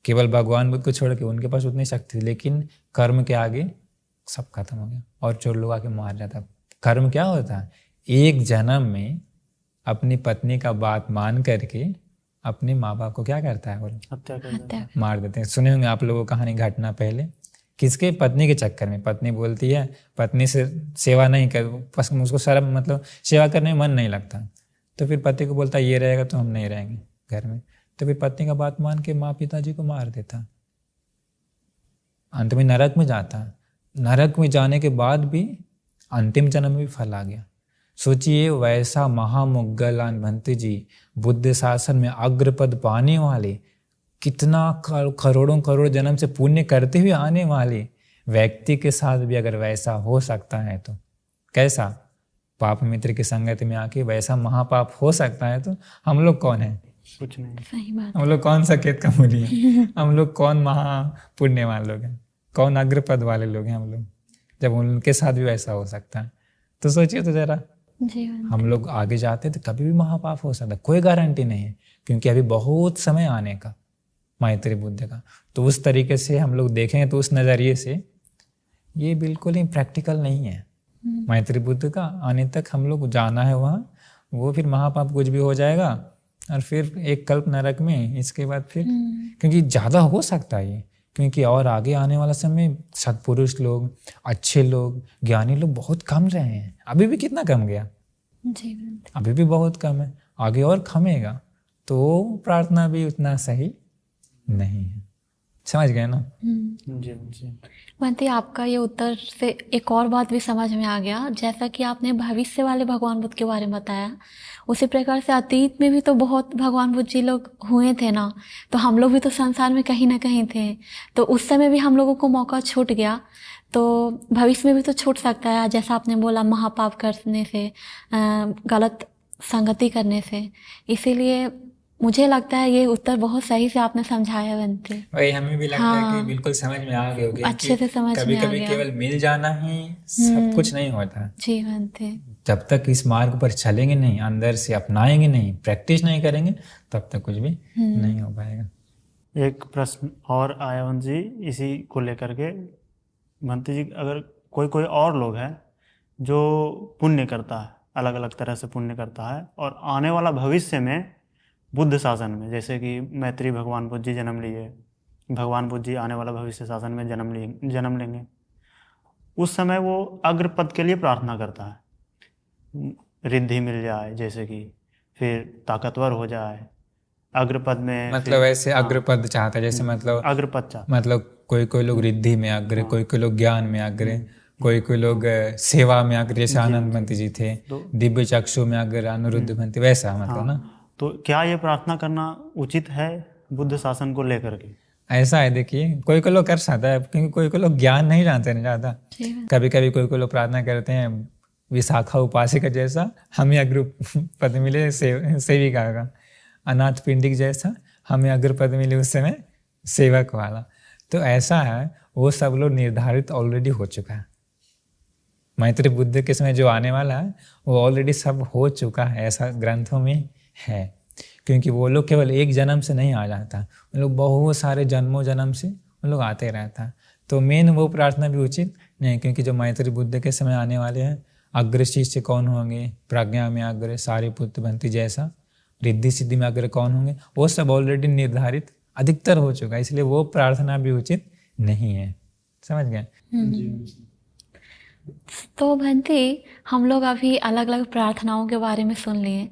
केवल भगवान बुद्ध को छोड़ के उनके पास उतनी शक्ति थी, लेकिन कर्म के आगे सब खत्म हो गया और चोर लोग आके मार जाता। कर्म क्या होता है? एक जन्म में अपनी पत्नी का बात मान करके अपने माँ बाप को क्या करता है? बोलो, हत्या मार देते हैं। सुने होंगे आप लोगों को कहानी, घटना पहले किसके? पत्नी के चक्कर में। पत्नी बोलती है, पत्नी से सेवा नहीं कर, उसको शर्म, मतलब सेवा करने में मन नहीं लगता, तो फिर पति को बोलता है ये रहेगा तो हम नहीं रहेंगे घर में। तो फिर पत्नी का बात मान के माँ पिताजी को मार देता। अंत में नरक में जाता। नरक में जाने के बाद भी अंतिम जन्म में भी फल आ गया। सोचिए, वैसा महामुग्गलान भंते जी बुद्ध शासन में अग्रपद पाने वाले, कितना करोड़ों करोड़ जन्म से पुण्य करते हुए आने वाले व्यक्ति के साथ भी अगर वैसा हो सकता है तो कैसा? पाप मित्र की संगत में आके वैसा महापाप हो सकता है तो हम लोग कौन है? कुछ नहीं। सही बात। हम लोग कौन सकेत का मूली है? हम लोग कौन महापुण्यवान लोग हैं? कौन अग्रपद वाले लोग हैं हम लोग, जब उनके साथ भी वैसा हो सकता है? तो सोचिए तो जरा, हम लोग आगे जाते तो कभी भी महापाप हो सकता है, कोई गारंटी नहीं है, क्योंकि अभी बहुत समय आने का मैत्री बुद्ध का। तो उस तरीके से हम लोग देखेंगे तो उस नज़रिए से ये बिल्कुल ही प्रैक्टिकल नहीं है। मैत्री बुद्ध का आने तक हम लोग जाना है वहाँ, वो फिर महापाप कुछ भी हो जाएगा और फिर एक कल्प नरक में, इसके बाद फिर क्योंकि ज़्यादा हो सकता है ये, क्योंकि और आगे आने वाला समय सत्पुरुष लोग, अच्छे लोग, ज्ञानी लोग बहुत कम रहे हैं। अभी भी कितना कम गया? अभी भी बहुत कम है, आगे और कमेगा। तो प्रार्थना भी उतना सही नहीं है। समझ गए ना? जी जी। भंते, आपका ये उत्तर से एक और बात भी समझ में आ गया। जैसा कि आपने भविष्य वाले भगवान बुद्ध के बारे में बताया, उसी प्रकार से अतीत में भी तो बहुत भगवान बुद्ध जी लोग हुए थे ना, तो हम लोग भी तो संसार में कहीं ना कहीं थे। तो उस समय भी हम लोगों को मौका छूट गया, तो भविष्य में भी तो छूट सकता है। जैसा आपने बोला, महापाप करने से, गलत संगति करने से। इसीलिए मुझे लगता है ये उत्तर बहुत सही से आपने समझाया बनते। वही हमें भी लगता है कि बिल्कुल समझ में आ गए होगे, अच्छे से समझ में आ गया। कभी केवल मिल जाना ही सब कुछ नहीं होता। जी बनते। जब तक इस मार्ग पर चलेंगे नहीं, अंदर से अपनाएंगे नहीं, प्रैक्टिस नहीं करेंगे, तब तक कुछ भी नहीं हो पाएगा। एक प्रश्न और आया वंश जी इसी को लेकर के। भंते जी, अगर कोई और लोग है जो पुण्य करता है, अलग अलग तरह से पुण्य करता है, और आने वाला भविष्य में बुद्ध शासन में, जैसे कि मैत्री भगवान बुद्ध जी जन्म लिए, भगवान बुद्ध जी आने वाला भविष्य शासन में जन्म लेंगे, उस समय वो अग्रपद के लिए प्रार्थना करता है, रिद्धि मिल जाए, जैसे कि फिर ताकतवर हो जाए अग्रपद में। मतलब ऐसे अग्रपद चाहता है, जैसे मतलब अग्रपद चाहता, मतलब कोई लोग रिद्धि में अग्र, कोई लोग ज्ञान में अग्र, कोई लोग सेवा में अग्र, जैसे आनंद भंते जी थे, दिव्य चक्षु में अग्र, अनिरुद्ध भंते, वैसा मतलब ना। तो क्या ये प्रार्थना करना उचित है बुद्ध शासन को लेकर के? ऐसा है, देखिए, कोई लोग कर सकता है, क्योंकि कोई लोग ज्ञान नहीं जानते नहीं ज़्यादा। कभी कभी कोई लोग प्रार्थना करते हैं विशाखा उपासिका जैसा, हमें अग्र पद मिले सेविका का, अनाथ पिंडिक जैसा, हमें अग्र पद मिले उस समय सेवक वाला। तो ऐसा है, वो सब लोग निर्धारित ऑलरेडी हो चुका है। मैत्री बुद्ध के समय जो आने वाला है वो ऑलरेडी सब हो चुका है, ऐसा ग्रंथों में है। क्योंकि वो लोग केवल एक जन्म से नहीं आ जाता, उन लोग बहुत सारे जन्म से उन लोग आते रहता। तो मेन वो प्रार्थना भी उचित नहीं, क्योंकि जो मैत्री बुद्ध के समय आने वाले हैं, अग्र शिष्य कौन होंगे, प्रज्ञा में अग्र, सारिपुत्र भंते जैसा, रिद्धि सिद्धि में अग्र कौन होंगे, वो सब ऑलरेडी निर्धारित अधिकतर हो चुका है, इसलिए वो प्रार्थना भी उचित नहीं है। समझ गए? तो भंती, हम लोग अभी अलग अलग प्रार्थनाओं के बारे में सुन लिए,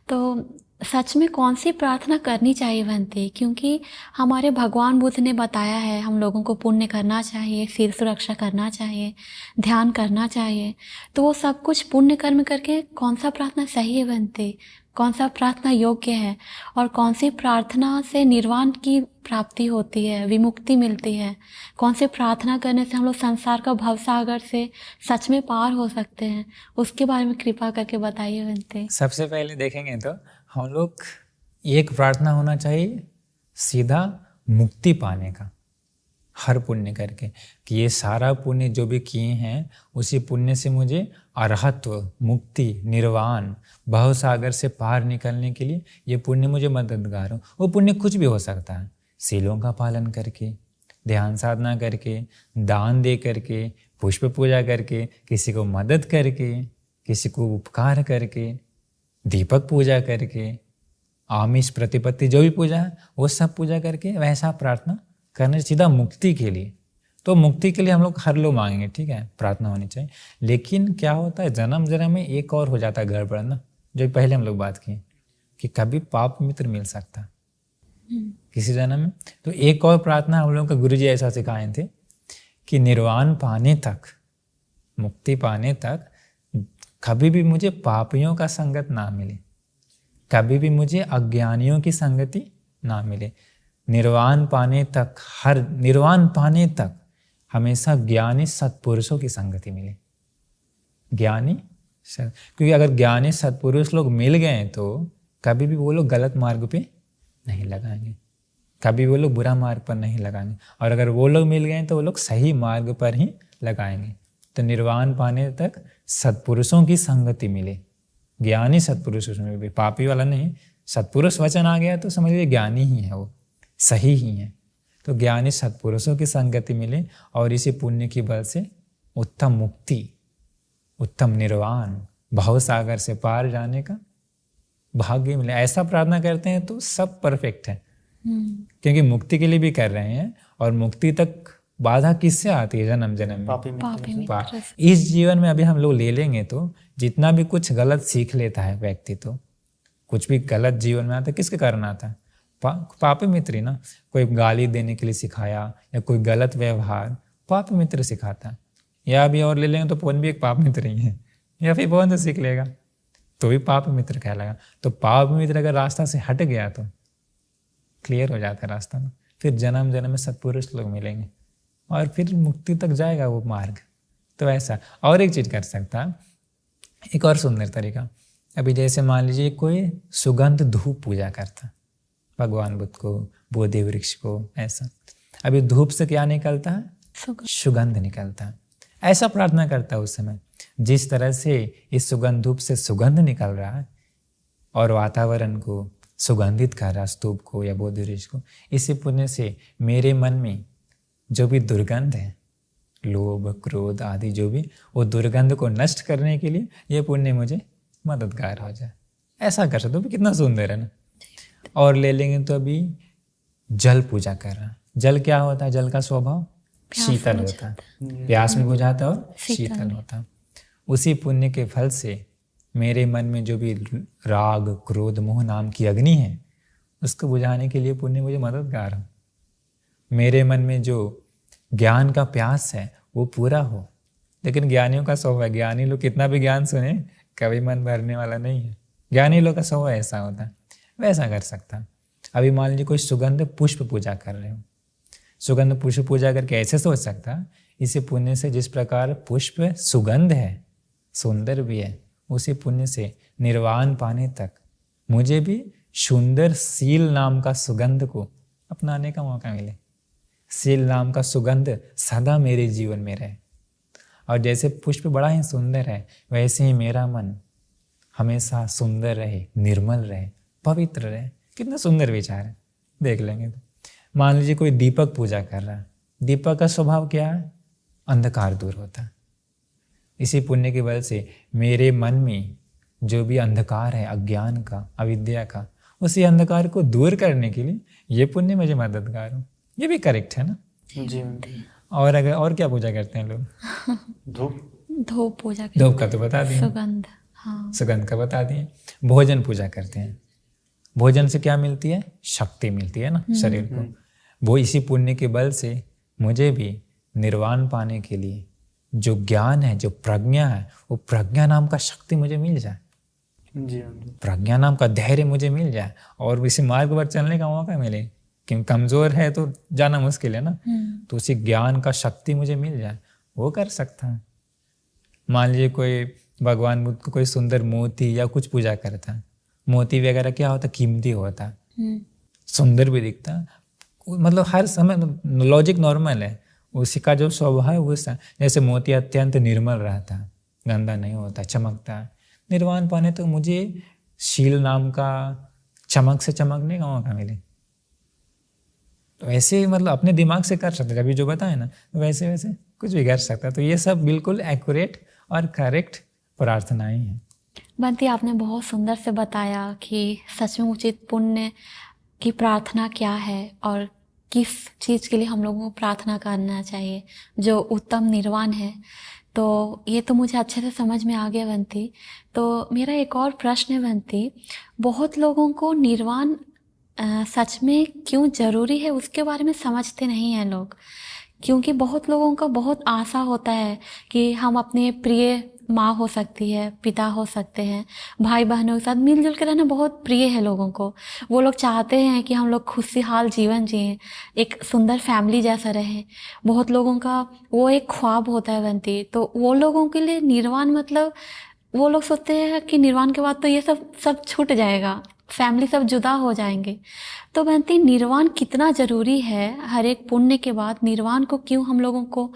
तो सच में कौन सी प्रार्थना करनी चाहिए भंती? क्योंकि हमारे भगवान बुद्ध ने बताया है हम लोगों को पुण्य करना चाहिए, सिर सुरक्षा करना चाहिए, ध्यान करना चाहिए, तो वो सब कुछ पुण्य कर्म करके कौन सा प्रार्थना सही है भंती? कौन सा प्रार्थना योग्य है, और कौन सी प्रार्थना से निर्वाण की प्राप्ति होती है, विमुक्ति मिलती है? कौन सी प्रार्थना करने से हम लोग संसार का भवसागर से सच में पार हो सकते हैं? उसके बारे में कृपा करके बताइए भंती। सबसे पहले देखेंगे तो हम लोग एक प्रार्थना होना चाहिए सीधा मुक्ति पाने का, हर पुण्य करके, कि ये सारा पुण्य जो भी किए हैं उसी पुण्य से मुझे अरहत्व, मुक्ति, निर्वाण, भवसागर से पार निकलने के लिए ये पुण्य मुझे मददगार हो। वो पुण्य कुछ भी हो सकता है, सीलों का पालन करके, ध्यान साधना करके, दान दे करके, पुष्प पूजा करके, किसी को मदद करके, किसी को उपकार करके, दीपक पूजा करके, आमिष प्रतिपत्ति जो भी पूजा है वो सब पूजा करके वैसा प्रार्थना करने, सीधा मुक्ति के लिए। तो मुक्ति के लिए हम लोग हर लोग मांगेंगे, ठीक है, प्रार्थना होनी चाहिए। लेकिन क्या होता है, जन्म जन्म में एक और हो जाता है गड़बड़ ना, जो पहले हम लोग बात की कि कभी पाप मित्र मिल सकता है किसी जन्म में। तो एक और प्रार्थना हम लोगों का गुरु जी ऐसा सिखाए थे कि निर्वाण पाने तक, मुक्ति पाने तक कभी भी मुझे पापियों का संगत ना मिले, कभी भी मुझे अज्ञानियों की संगति ना मिले। निर्वाण पाने तक, हर निर्वाण पाने तक हमेशा ज्ञानी सत्पुरुषों की संगति मिले। ज्ञानी, क्योंकि अगर ज्ञानी सत्पुरुष लोग मिल गए तो कभी भी वो लोग गलत मार्ग पे नहीं लगाएंगे, कभी वो लोग बुरा मार्ग पर नहीं लगाएंगे, और अगर वो लोग मिल गए तो वो लोग सही मार्ग पर ही लगाएंगे। तो निर्वाण पाने तक सत्पुरुषों की संगति मिले, ज्ञानी सत्पुरुष में भी, पापी वाला नहीं। सत्पुरुष वचन आ गया तो समझ लीजिए ज्ञानी ही है, वो सही ही है। तो ज्ञानी सत्पुरुषों की संगति मिले और इसी पुण्य की बल से उत्तम मुक्ति, उत्तम निर्वाण, भवसागर से पार जाने का भाग्य मिले। ऐसा प्रार्थना करते हैं तो सब परफेक्ट है, क्योंकि मुक्ति के लिए भी कर रहे हैं, और मुक्ति तक बाधा किससे आती है? जन्म जन्म में पापी। इस जीवन में अभी हम लोग ले लेंगे तो जितना भी कुछ गलत सीख लेता है व्यक्ति, तो कुछ भी गलत जीवन में आता है किसके कारण आता है? पापी मित्र ही ना। कोई गाली देने के लिए सिखाया या कोई गलत व्यवहार, पापी मित्र सिखाता है। या अभी और ले लेंगे तो पवन भी एक पाप मित्र ही है, या फिर पवन तो सीख लेगा तो भी पापी मित्र कहलाएगा। तो पापी मित्र अगर रास्ता से हट गया तो क्लियर हो जाता है रास्ता में, फिर जन्म जन्म में सत्पुरुष लोग मिलेंगे और फिर मुक्ति तक जाएगा वो मार्ग। तो ऐसा। और एक चीज़ कर सकता है, एक और सुंदर तरीका, अभी जैसे मान लीजिए कोई सुगंध धूप पूजा करता भगवान बुद्ध को, बोधि वृक्ष को, ऐसा। अभी धूप से क्या निकलता है? सुगंध निकलता है। ऐसा प्रार्थना करता है उस समय, जिस तरह से इस सुगंध धूप से सुगंध निकल रहा है और वातावरण को सुगंधित कर रहा, स्तूप को या बोधि वृक्ष को, इसी पुण्य से मेरे मन में जो भी दुर्गंध है, लोभ, क्रोध आदि जो भी, वो दुर्गंध को नष्ट करने के लिए ये पुण्य मुझे मददगार हो जाए। ऐसा कर सकते हो, कितना सुंदर है ना। और ले लेंगे तो अभी जल पूजा कर रहा है। जल क्या होता है? जल का स्वभाव शीतल होता है, प्यास में बुझाता है और शीतल होता है। उसी पुण्य के फल से मेरे मन में जो भी राग, क्रोध, मोह नाम की अग्नि है, उसको बुझाने के लिए पुण्य मुझे मददगार हो। मेरे मन में जो ज्ञान का प्यास है वो पूरा हो। लेकिन ज्ञानियों का स्वभाव है, ज्ञानी लोग कितना भी ज्ञान सुने कभी मन भरने वाला नहीं है। ज्ञानी लोग का स्वभाव ऐसा होता है, वैसा कर सकता। अभी मान लीजिए कोई सुगंध पुष्प पूजा कर रहे हो, सुगंध पुष्प पूजा करके ऐसे सोच सकता, इसी पुण्य से जिस प्रकार पुष्प सुगंध है, सुंदर भी है, उसी पुण्य से निर्वाण पाने तक मुझे भी सुंदर सील नाम का सुगंध को अपनाने का मौका मिले। सील नाम का सुगंध सदा मेरे जीवन में रहे। और जैसे पुष्प बड़ा ही सुंदर है, वैसे ही मेरा मन हमेशा सुंदर रहे, निर्मल रहे, पवित्र रहे। कितना सुंदर विचार है, देख लेंगे तो। मान लीजिए कोई दीपक पूजा कर रहा है, दीपक का स्वभाव क्या है? अंधकार दूर होता है। इसी पुण्य की वजह से मेरे मन में जो भी अंधकार है, अज्ञान का, अविद्या का, उसी अंधकार को दूर करने के लिए ये पुण्य मुझे मददगार हो। ये भी करेक्ट है ना? जी। और अगर और क्या पूजा करते हैं लोग? धूप पूजा करते धूप का तो बता दिए, सुगंध, हाँ सुगंध का बता दिए। भोजन पूजा करते हैं। भोजन से क्या मिलती है? शक्ति मिलती है ना शरीर को। वो इसी पुण्य के बल से मुझे भी निर्वाण पाने के लिए जो ज्ञान है, जो प्रज्ञा है, वो प्रज्ञा नाम का शक्ति मुझे मिल जाए, जी प्रज्ञा नाम का धैर्य मुझे मिल जाए और इसी मार्ग पर चलने का मौका मिले। क्योंकि कमजोर है तो जाना मुश्किल है ना, तो उसी ज्ञान का शक्ति मुझे मिल जाए, वो कर सकता है। मान लीजिए कोई भगवान बुद्ध को कोई सुंदर मोती या कुछ पूजा करता है। मोती वगैरह क्या होता है? कीमती होता है, सुंदर भी दिखता है, मतलब हर समय लॉजिक नॉर्मल है, उसी का जो स्वभाव है वो जैसे मोती अत्यंत निर्मल रहता है, गंदा नहीं होता, चमकता है। निर्वाण पाने तो मुझे शील नाम का चमक से चमकने का मौका मिले। तो ऐसे मतलब अपने दिमाग से कर सकते, अभी जो बताए ना, तो वैसे वैसे कुछ भी कर सकता। तो ये सब बिल्कुल एक्यूरेट और करेक्ट प्रार्थनाएं हैं। बंटी, आपने बहुत सुंदर से बताया कि सच में उचित पुण्य की प्रार्थना क्या है और किस चीज़ के लिए हम लोगों को प्रार्थना करना चाहिए, जो उत्तम निर्वाण है। तो ये तो मुझे अच्छे से समझ में आ गया बंटी। तो मेरा एक और प्रश्न है बंटी, बहुत लोगों को निर्वाण सच में क्यों ज़रूरी है उसके बारे में समझते नहीं हैं लोग। क्योंकि बहुत लोगों का बहुत आशा होता है कि हम अपने प्रिय माँ हो सकती है, पिता हो सकते हैं, भाई बहनों के साथ मिलजुल के रहना बहुत प्रिय है लोगों को। वो लोग चाहते हैं कि हम लोग खुशहाल जीवन जिएं, एक सुंदर फैमिली जैसा रहे। बहुत लोगों का वो एक ख्वाब होता है बंटी। तो वो लोगों के लिए निर्वाण मतलब वो लोग सोचते हैं कि निर्वाण के बाद तो ये सब छूट जाएगा, फैमिली सब जुदा हो जाएंगे। तो बंटी, निर्वाण कितना ज़रूरी है? हर एक पुण्य के बाद निर्वाण को क्यों हम लोगों को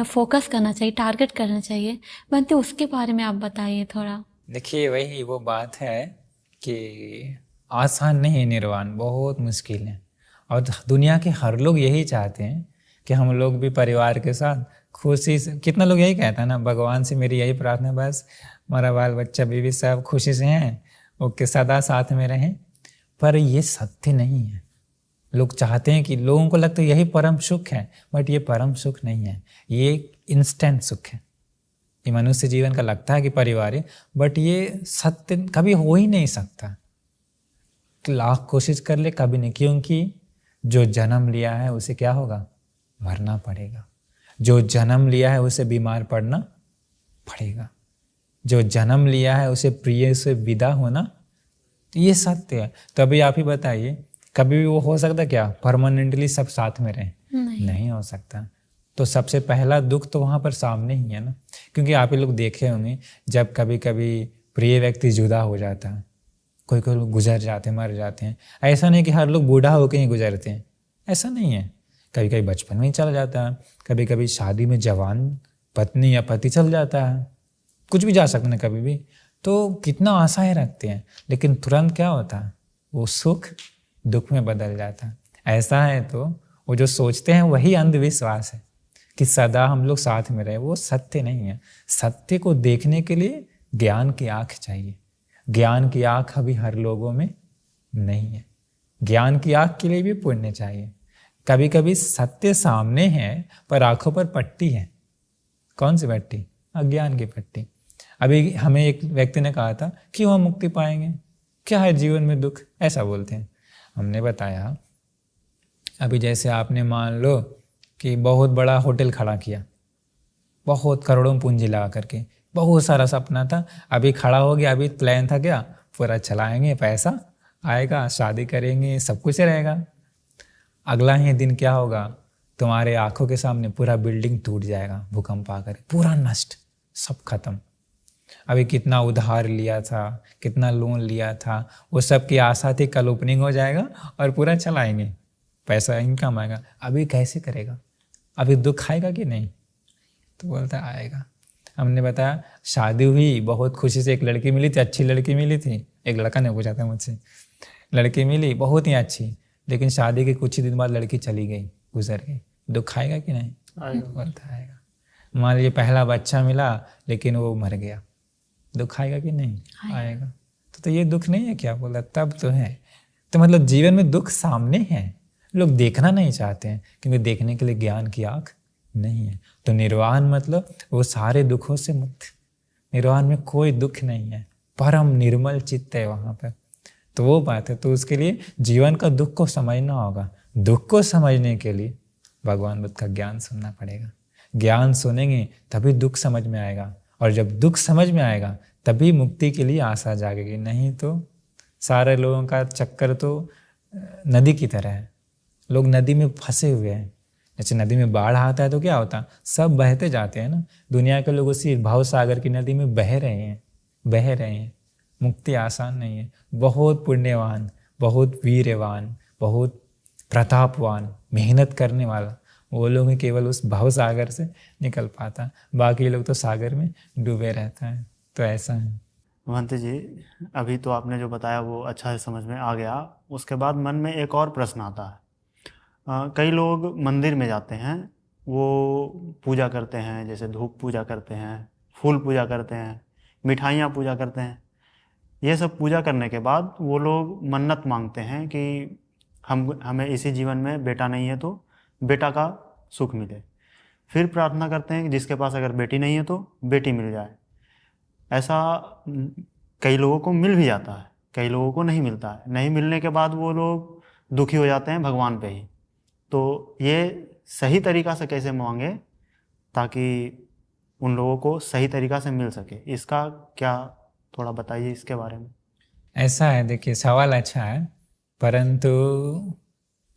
फोकस करना चाहिए, टारगेट करना चाहिए बंटी, उसके बारे में आप बताइए थोड़ा। देखिए, वही वो बात है कि आसान नहीं है, निर्वाण बहुत मुश्किल है। और दुनिया के हर लोग यही चाहते हैं कि हम लोग भी परिवार के साथ खुशी से, कितना लोग यही कहता है ना, भगवान से मेरी यही प्रार्थना, बस हमारा बाल बच्चा बीवी सब खुशी से हैं, ओके, सदा साथ में रहें। पर ये सत्य नहीं है। लोग चाहते हैं कि, लोगों को लगता है यही परम सुख है, बट ये परम सुख नहीं है, ये इंस्टेंट सुख है। ये मनुष्य जीवन का लगता है कि परिवार है, बट ये सत्य कभी हो ही नहीं सकता। लाख कोशिश कर ले कभी नहीं, क्योंकि जो जन्म लिया है उसे क्या होगा? मरना पड़ेगा। जो जन्म लिया है उसे बीमार पड़ना पड़ेगा। जो जन्म लिया है उसे प्रिय से विदा होना, तो ये सत्य है। तो अभी आप ही बताइए, कभी भी वो हो सकता क्या परमानेंटली सब साथ में रहें? नहीं हो सकता। तो सबसे पहला दुख तो वहाँ पर सामने ही है ना। क्योंकि आप ही लोग देखे होंगे, जब कभी कभी प्रिय व्यक्ति जुदा हो जाता है, कोई कोई लोग गुजर जाते हैं, मर जाते हैं। ऐसा नहीं कि हर लोग बूढ़ा होकर ही गुजरते हैं, ऐसा नहीं है। कभी कभी बचपन में ही चला जाता है, कभी कभी शादी में जवान पत्नी या पति चल जाता है, कुछ भी जा सकते हैं कभी भी। तो कितना आशाएं रखते हैं, लेकिन तुरंत क्या होता है? वो सुख दुख में बदल जाता है। ऐसा है तो वो जो सोचते हैं वही अंधविश्वास है कि सदा हम लोग साथ में रहे, वो सत्य नहीं है। सत्य को देखने के लिए ज्ञान की आँख चाहिए। ज्ञान की आँख अभी हर लोगों में नहीं है। ज्ञान की आँख के लिए भी पुण्य चाहिए। कभी कभी सत्य सामने है पर आँखों पर पट्टी है। कौन सी पट्टी? अज्ञान की पट्टी। अभी हमें एक व्यक्ति ने कहा था, क्यों हम मुक्ति पाएंगे, क्या है जीवन में दुख, ऐसा बोलते हैं। हमने बताया, अभी जैसे आपने मान लो कि बहुत बड़ा होटल खड़ा किया, बहुत करोड़ों पूंजी लगा करके, बहुत सारा सपना था, अभी खड़ा हो गया, अभी प्लान था क्या, पूरा चलाएंगे, पैसा आएगा, शादी करेंगे, सब कुछ रहेगा। अगला ही दिन क्या होगा, तुम्हारे आंखों के सामने पूरा बिल्डिंग टूट जाएगा, भूकंप आकर पूरा नष्ट, सब खत्म। अभी कितना उधार लिया था, कितना लोन लिया था, वो सब की आशा थी कल ओपनिंग हो जाएगा और पूरा चलाएंगे, पैसा इनकम आएगा। अभी कैसे करेगा? अभी दुख आएगा कि नहीं? तो बोलता आएगा। हमने बताया, शादी हुई, बहुत खुशी से एक लड़की मिली थी, अच्छी लड़की मिली थी। एक लड़का ने पूछा था मुझसे, लड़की मिली बहुत ही अच्छी, लेकिन शादी के कुछ ही दिन बाद लड़की चली गई, गुजर गई। दुख आएगा कि नहीं? बोलता आएगा। मान लीजिए पहला बच्चा मिला लेकिन वो मर गया, दुख आएगा कि नहीं? आएगा। तो ये दुख नहीं है क्या? बोला तब तो है। तो मतलब जीवन में दुख सामने है, लोग देखना नहीं चाहते हैं, क्योंकि देखने के लिए ज्ञान की आँख नहीं है। तो निर्वाण मतलब वो सारे दुखों से मुक्त। निर्वाण में कोई दुख नहीं है, परम निर्मल चित्त है वहाँ पर। तो वो बात है। तो उसके लिए जीवन का दुख को समझना होगा। दुख को समझने के लिए भगवान बुद्ध का ज्ञान सुनना पड़ेगा। ज्ञान सुनेंगे तभी दुख समझ में आएगा, और जब दुख समझ में आएगा तभी मुक्ति के लिए आशा जागेगी। नहीं तो सारे लोगों का चक्कर तो नदी की तरह है। लोग नदी में फंसे हुए हैं। जैसे नदी में बाढ़ आता है तो क्या होता है, सब बहते जाते हैं ना। दुनिया के लोग उसी भाव सागर की नदी में बह रहे हैं। मुक्ति आसान नहीं है। बहुत पुण्यवान, बहुत वीरवान, बहुत प्रतापवान, मेहनत करने वाला वो लोग ही केवल उस भाव सागर से निकल पाता, बाकी लोग तो सागर में डूबे रहता है। तो ऐसा है। महंत जी, अभी तो आपने जो बताया वो अच्छा से समझ में आ गया। उसके बाद मन में एक और प्रश्न आता है। कई लोग मंदिर में जाते हैं, वो पूजा करते हैं, जैसे धूप पूजा करते हैं, फूल पूजा करते हैं, मिठाइयाँ पूजा करते हैं। ये सब पूजा करने के बाद वो लोग मन्नत मांगते हैं कि हमें इसी जीवन में बेटा नहीं है तो बेटा का सुख मिले। फिर प्रार्थना करते हैं कि जिसके पास अगर बेटी नहीं है तो बेटी मिल जाए। ऐसा कई लोगों को मिल भी जाता है, कई लोगों को नहीं मिलता है। नहीं मिलने के बाद वो लोग दुखी हो जाते हैं भगवान पे ही। तो ये सही तरीक़ा से कैसे मांगे ताकि उन लोगों को सही तरीक़ा से मिल सके, इसका क्या थोड़ा बताइए इसके बारे में। ऐसा है, देखिए सवाल अच्छा है, परंतु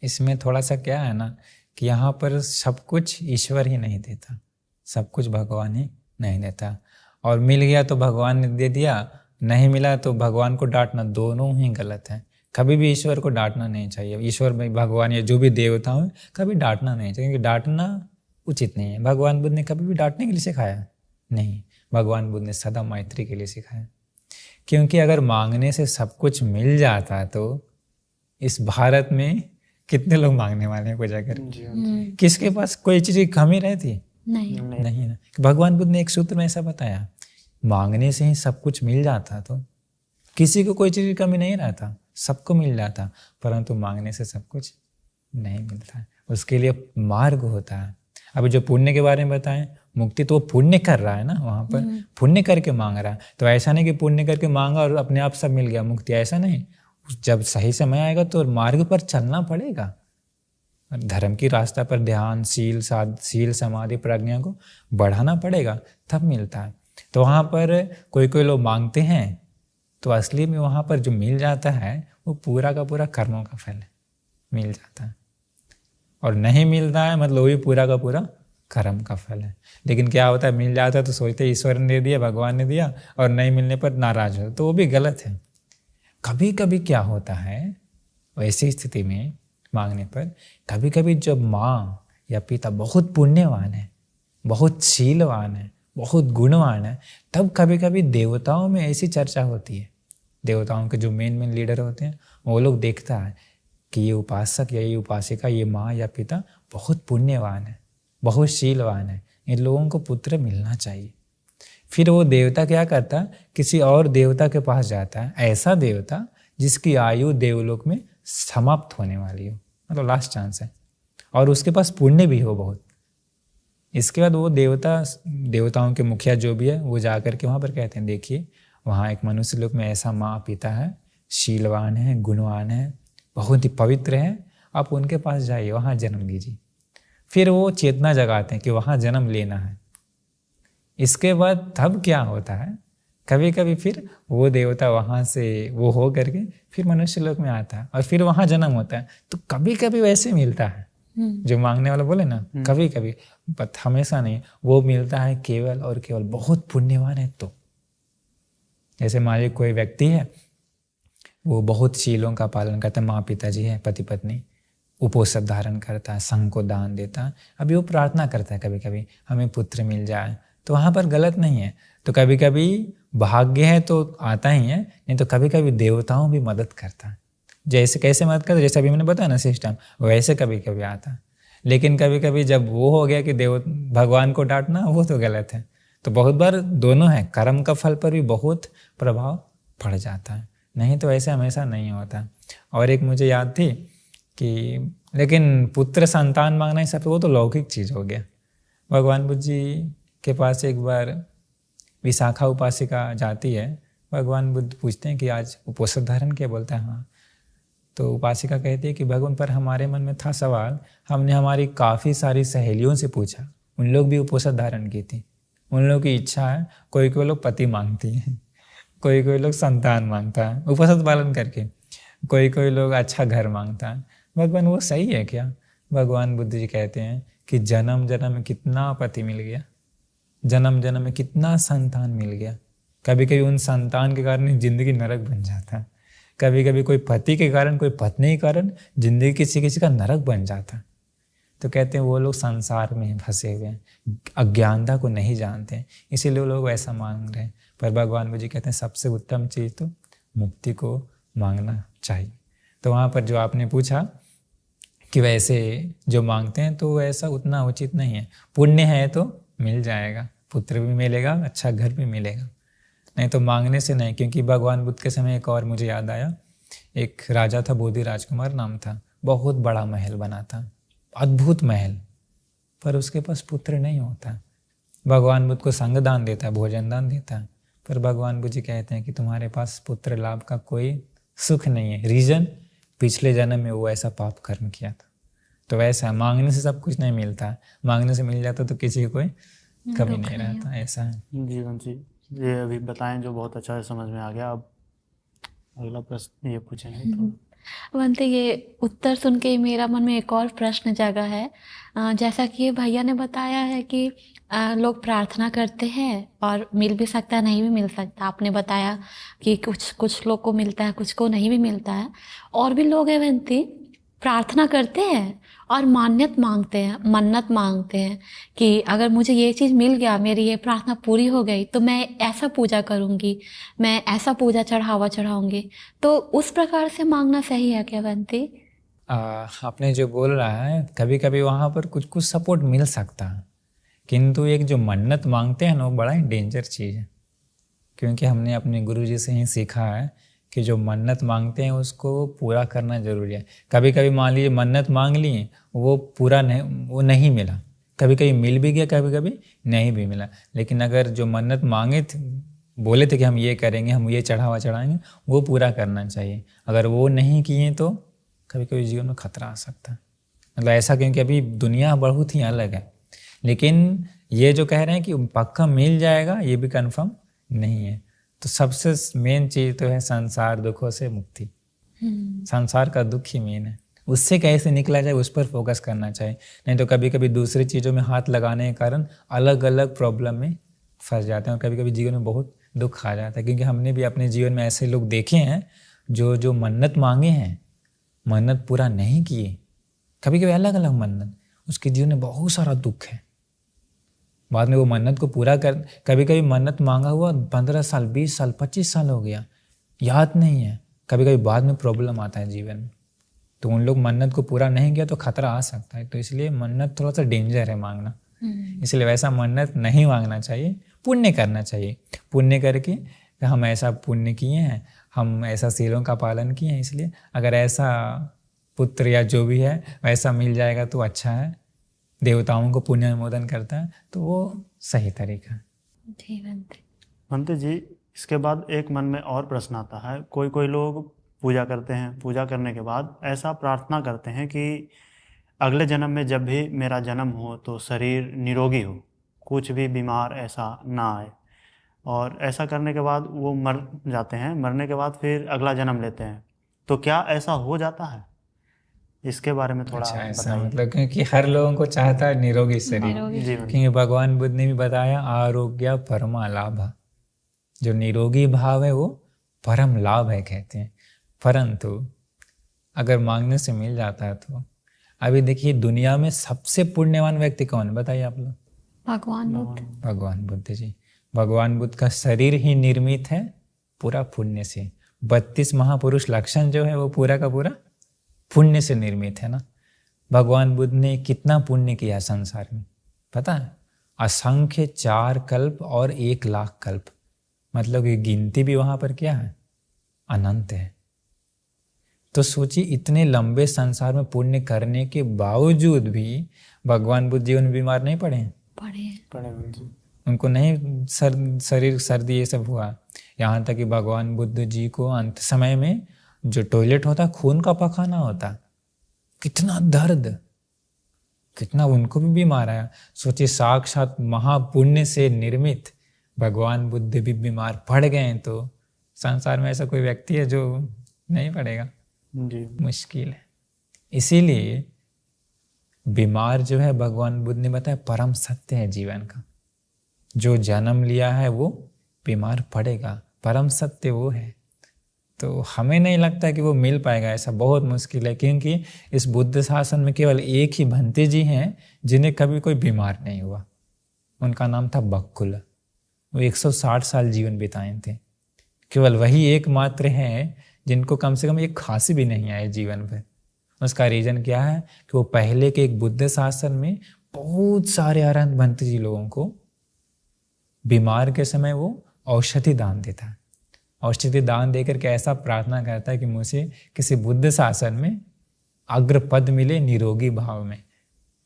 इसमें थोड़ा सा क्या है ना कि यहाँ पर सब कुछ ईश्वर ही नहीं देता, सब कुछ भगवान ही नहीं देता। और मिल गया तो भगवान ने दे दिया, नहीं मिला तो भगवान को डांटना, दोनों ही गलत है। कभी भी ईश्वर को डांटना नहीं चाहिए। ईश्वर में भगवान या जो भी देवता हो कभी डांटना नहीं चाहिए, क्योंकि डांटना उचित नहीं है। भगवान बुद्ध ने कभी भी डांटने के लिए सिखाया नहीं। भगवान बुद्ध ने सदा मैत्री के लिए सिखाया। क्योंकि अगर मांगने से सब कुछ मिल जाता तो इस भारत में कितने लोग मांगने वाले हैं पूजा कर, किसके पास कोई चीज़ की कमी रहती? नहीं ना। भगवान बुद्ध ने एक सूत्र में ऐसा बताया, मांगने से ही सब कुछ मिल जाता तो किसी को कोई चीज़ की कमी नहीं रहता, सबको मिल जाता, परंतु मांगने से सब कुछ नहीं मिलता। उसके लिए मार्ग होता है। अभी जो पुण्य के बारे में बताएं, मुक्ति तो वो पुण्य कर रहा है ना, वहाँ पर पुण्य करके मांग रहा है। तो ऐसा नहीं कि पुण्य करके मांगा और अपने आप सब मिल गया मुक्ति, ऐसा नहीं। जब सही समय आएगा तो मार्ग पर चलना पड़ेगा। धर्म की रास्ता पर ध्यान, शील समाधि प्रज्ञा को बढ़ाना पड़ेगा, तब मिलता है। तो वहाँ पर कोई लोग मांगते हैं तो असली में वहाँ पर जो मिल जाता है वो पूरा का पूरा कर्मों का फल है, मिल जाता है। और नहीं मिलता है मतलब वो भी पूरा का पूरा कर्म का फल है। लेकिन क्या होता है, मिल जाता है तो सोचते ईश्वर ने दे दिया, भगवान ने दिया, और नहीं मिलने पर नाराज हो, तो वो भी गलत है। कभी कभी क्या होता है वैसी स्थिति में मांगने पर, कभी कभी जब माँ या पिता बहुत पुण्यवान है, बहुत शीलवान है, बहुत गुणवान है, तब कभी कभी देवताओं में ऐसी चर्चा होती है। देवताओं के जो मेन लीडर होते हैं वो लोग देखता है कि ये उपासक या ये उपासिका, ये माँ या पिता बहुत पुण्यवान है, बहुत शीलवान है, इन लोगों को पुत्र मिलना चाहिए। फिर वो देवता क्या करता है, किसी और देवता के पास जाता है, ऐसा देवता जिसकी आयु देवलोक में समाप्त होने वाली हो, मतलब लास्ट चांस है, और उसके पास पुण्य भी हो बहुत। इसके बाद वो देवताओं के मुखिया जो भी है वो जा कर के वहाँ पर कहते हैं, देखिए वहाँ एक मनुष्य लोक में ऐसा माँ पिता है, शीलवान है, गुणवान है, बहुत ही पवित्र है, आप उनके पास जाइए, वहाँ जन्म लीजिए। फिर वो चेतना जगाते हैं कि वहाँ जन्म लेना है। इसके बाद तब क्या होता है, कभी कभी फिर वो देवता वहाँ से वो हो करके फिर मनुष्य लोक में आता है और फिर वहाँ जन्म होता है। तो कभी कभी वैसे मिलता है जो मांगने वाला बोले ना, कभी कभी, बट हमेशा नहीं। वो मिलता है केवल और केवल बहुत पुण्यवान है तो। जैसे मान लीजिए कोई व्यक्ति है, वो बहुत शीलों का पालन करता है, माँ पिताजी है, पति पत्नी, उपोषण धारण करता है, संघ को दान देता है, अभी वो प्रार्थना करता है कभी कभी हमें पुत्र मिल जाए, तो वहाँ पर गलत नहीं है। तो कभी कभी भाग्य है तो आता ही है, नहीं तो कभी कभी देवताओं भी मदद करता है। जैसे कैसे मदद करता है, जैसे अभी मैंने बताया ना सिस्टम, वैसे कभी कभी आता है। लेकिन कभी कभी जब वो हो गया कि भगवान को डांटना, वो तो गलत है। तो बहुत बार दोनों है, कर्म का फल पर भी बहुत प्रभाव पड़ जाता है, नहीं तो ऐसे हमेशा नहीं होता। और एक मुझे याद थी कि लेकिन पुत्र संतान मांगना ही सब, वो तो लौकिक चीज़ हो गया। भगवान बुद्ध जी के पास एक बार विशाखा उपासिका जाती है। भगवान बुद्ध पूछते हैं कि आज उपोषण धारण किया? बोलता है हाँ। तो उपासिका कहती है कि भगवान, पर हमारे मन में था सवाल, हमने हमारी काफ़ी सारी सहेलियों से पूछा, उन लोग भी उपोषण धारण की थी, उन लोगों की इच्छा है, कोई कोई लोग पति मांगती हैं, कोई कोई लोग संतान मांगता है उपोषण पालन करके, कोई कोई लोग अच्छा घर मांगता है। भगवान वो सही है क्या? भगवान बुद्ध जी कहते हैं कि जन्म जन्म में कितना पति मिल गया, जन्म जन्म में कितना संतान मिल गया, कभी कभी उन संतान के कारण जिंदगी नरक बन जाता है, कभी कभी कोई पति के कारण, कोई पत्नी के कारण जिंदगी किसी किसी का नरक बन जाता है। तो कहते हैं वो लोग संसार में फंसे हुए हैं, अज्ञानता को नहीं जानते हैं, इसीलिए वो लोग ऐसा मांग रहे हैं। पर भगवान बुद्ध जी कहते हैं सबसे उत्तम चीज़ तो मुक्ति को मांगना चाहिए। तो वहाँ पर जो आपने पूछा कि वैसे जो मांगते हैं तो वैसा उतना उचित नहीं है। पुण्य है तो मिल जाएगा, पुत्र भी मिलेगा, अच्छा घर भी मिलेगा, नहीं तो मांगने से नहीं। क्योंकि भगवान बुद्ध के समय एक और मुझे याद आया, एक राजा था, बोधि राजकुमार नाम था, बहुत बड़ा महल बना था, अद्भुत महल, पर उसके पास पुत्र नहीं होता। भगवान बुद्ध को संग दान देता है, भोजन दान देता है, पर भगवान बुद्ध जी कहते हैं कि तुम्हारे पास पुत्र लाभ का कोई सुख नहीं है। रीजन, पिछले जन्म में वो ऐसा पाप कर्म किया था। तो वैसा मांगने से सब कुछ नहीं मिलता, मांगने से मिल जाता तो किसी को कोई कमी नहीं रहता, ऐसा है। जीवन जी, ये अभी बताएं जो बहुत अच्छा समझ में आ गया। अब अगला प्रश्न ये पूछेंगे तो बनते, ये उत्तर सुन के मेरा मन में एक और प्रश्न जागा है। जैसा कि ये भैया ने बताया है कि लोग प्रार्थना करते हैं और मिल भी सकता है, नहीं भी मिल सकता। आपने बताया कि कुछ लोग को मिलता है, कुछ को नहीं भी मिलता है। और भी लोग हैं बनती, प्रार्थना करते हैं और मन्नत मांगते हैं कि अगर मुझे ये चीज़ मिल गया, मेरी ये प्रार्थना पूरी हो गई, तो मैं ऐसा पूजा करूँगी, मैं ऐसा पूजा चढ़ावा चढ़ाऊँगी। तो उस प्रकार से मांगना सही है क्या बनती? आपने जो बोल रहा है, कभी कभी वहाँ पर कुछ कुछ सपोर्ट मिल सकता है, किंतु एक जो मन्नत मांगते हैं ना, वो बड़ा ही डेंजर चीज़ है। क्योंकि हमने अपने गुरुजी से ही सीखा है कि जो मन्नत मांगते हैं उसको पूरा करना जरूरी है। कभी कभी मान लीजिए मन्नत मांग लिए, वो पूरा नहीं, वो नहीं मिला, कभी कभी मिल भी गया, कभी कभी नहीं भी मिला। लेकिन अगर जो मन्नत मांगे थे, बोले थे कि हम ये करेंगे, हम ये चढ़ावा चढ़ाएंगे, वो पूरा करना चाहिए। अगर वो नहीं किए तो कभी कभी जीवन में खतरा आ सकता है। मतलब ऐसा, क्योंकि अभी दुनिया बहुत ही अलग है। लेकिन ये जो कह रहे हैं कि पक्का मिल जाएगा, ये भी कंफर्म नहीं है। तो सबसे मेन चीज़ तो है संसार दुखों से मुक्ति। संसार का दुख ही मेन है, उससे कैसे निकला जाए उस पर फोकस करना चाहिए। नहीं तो कभी कभी दूसरी चीज़ों में हाथ लगाने के कारण अलग अलग प्रॉब्लम में फंस जाते हैं और कभी कभी जीवन में बहुत दुख आ जाता है। क्योंकि हमने भी अपने जीवन में ऐसे लोग देखे हैं जो मन्नत मांगे हैं, मन्नत पूरा नहीं किए, कभी कभी अलग अलग मन्नत, उसके जीवन में बहुत सारा दुख है। बाद में वो मन्नत को पूरा कर, कभी कभी मन्नत मांगा हुआ 15 साल 20 साल 25 साल हो गया, याद नहीं है, कभी कभी बाद में प्रॉब्लम आता है जीवन में। तो उन लोग मन्नत को पूरा नहीं किया तो खतरा आ सकता है। तो इसलिए मन्नत थोड़ा सा डेंजर है मांगना, इसलिए वैसा मन्नत नहीं मांगना चाहिए, पुण्य करना चाहिए। पुण्य करके हम ऐसा पुण्य किए हैं, हम ऐसा सीलों का पालन किए हैं, इसलिए अगर ऐसा पुत्र या जो भी है वैसा मिल जाएगा तो अच्छा है, देवताओं को पुण्य अनुमोदन करता है, तो वो सही तरीका है। जी बनते जी, इसके बाद एक मन में और प्रश्न आता है। कोई लोग पूजा करते हैं, पूजा करने के बाद ऐसा प्रार्थना करते हैं कि अगले जन्म में जब भी मेरा जन्म हो तो शरीर निरोगी हो, कुछ भी बीमार ऐसा ना आए। और ऐसा करने के बाद वो मर जाते हैं, मरने के बाद फिर अगला जन्म लेते हैं। तो क्या ऐसा हो जाता है? इसके बारे में थोड़ा अच्छा, ऐसा बताइए। मतलब क्योंकि हर लोगों को चाहता है निरोगी शरीर, जी क्योंकि भगवान बुद्ध ने भी बताया आरोग्य परमा लाभ, जो निरोगी भाव है वो परम लाभ है कहते हैं। परंतु अगर मांगने से मिल जाता है तो अभी देखिए दुनिया में सबसे पुण्यवान व्यक्ति कौन, बताइए आप लोग? भगवान बुद्ध। भगवान बुद्ध जी। भगवान बुद्ध का शरीर ही निर्मित है पूरा पुण्य से। 32 महापुरुष लक्षण जो है वो पूरा का पूरा पुण्य से निर्मित है ना। भगवान बुद्ध ने कितना पुण्य किया संसार में पता है? असंख्य 4 कल्प और 1 लाख कल्प, मतलब ये गिनती भी वहां पर क्या है, अनंत है। तो सोचिए इतने लंबे संसार में पुण्य करने के बावजूद भी भगवान बुद्ध जीवन बीमार नहीं पड़े हैं, पढ़े जी। उनको नहीं शरीर सर्दी ये सब हुआ। यहाँ तक कि भगवान बुद्ध जी को अंत समय में जो टॉयलेट होता, खून का पखाना होता, कितना दर्द, कितना उनको भी बीमार आया। सोचिए, साक्षात महापुण्य से निर्मित भगवान बुद्ध भी बीमार पड़ गए, तो संसार में ऐसा कोई व्यक्ति है जो नहीं पड़ेगा? जी। मुश्किल है। इसीलिए बीमार जो है, भगवान बुद्ध ने बताया परम सत्य है जीवन का। जो जन्म लिया है वो बीमार पड़ेगा, परम सत्य वो है। तो हमें नहीं लगता कि वो मिल पाएगा, ऐसा बहुत मुश्किल है, क्योंकि इस बुद्ध शासन में केवल एक ही भंते जी हैं जिन्हें कभी कोई बीमार नहीं हुआ। उनका नाम था बक्कुल। वो 160 साल जीवन बिताए थे। केवल वही एकमात्र हैं जिनको कम से कम एक खांसी भी नहीं आई जीवन पर। उसका रीज़न क्या है कि वो पहले के एक बुद्ध शासन में बहुत सारे अरहंत भंते जी लोगों को बीमार के समय वो औषधि दान देता है। औषधि दान देकर के ऐसा प्रार्थना करता है कि मुझे किसी बुद्ध शासन में अग्र पद मिले निरोगी भाव में,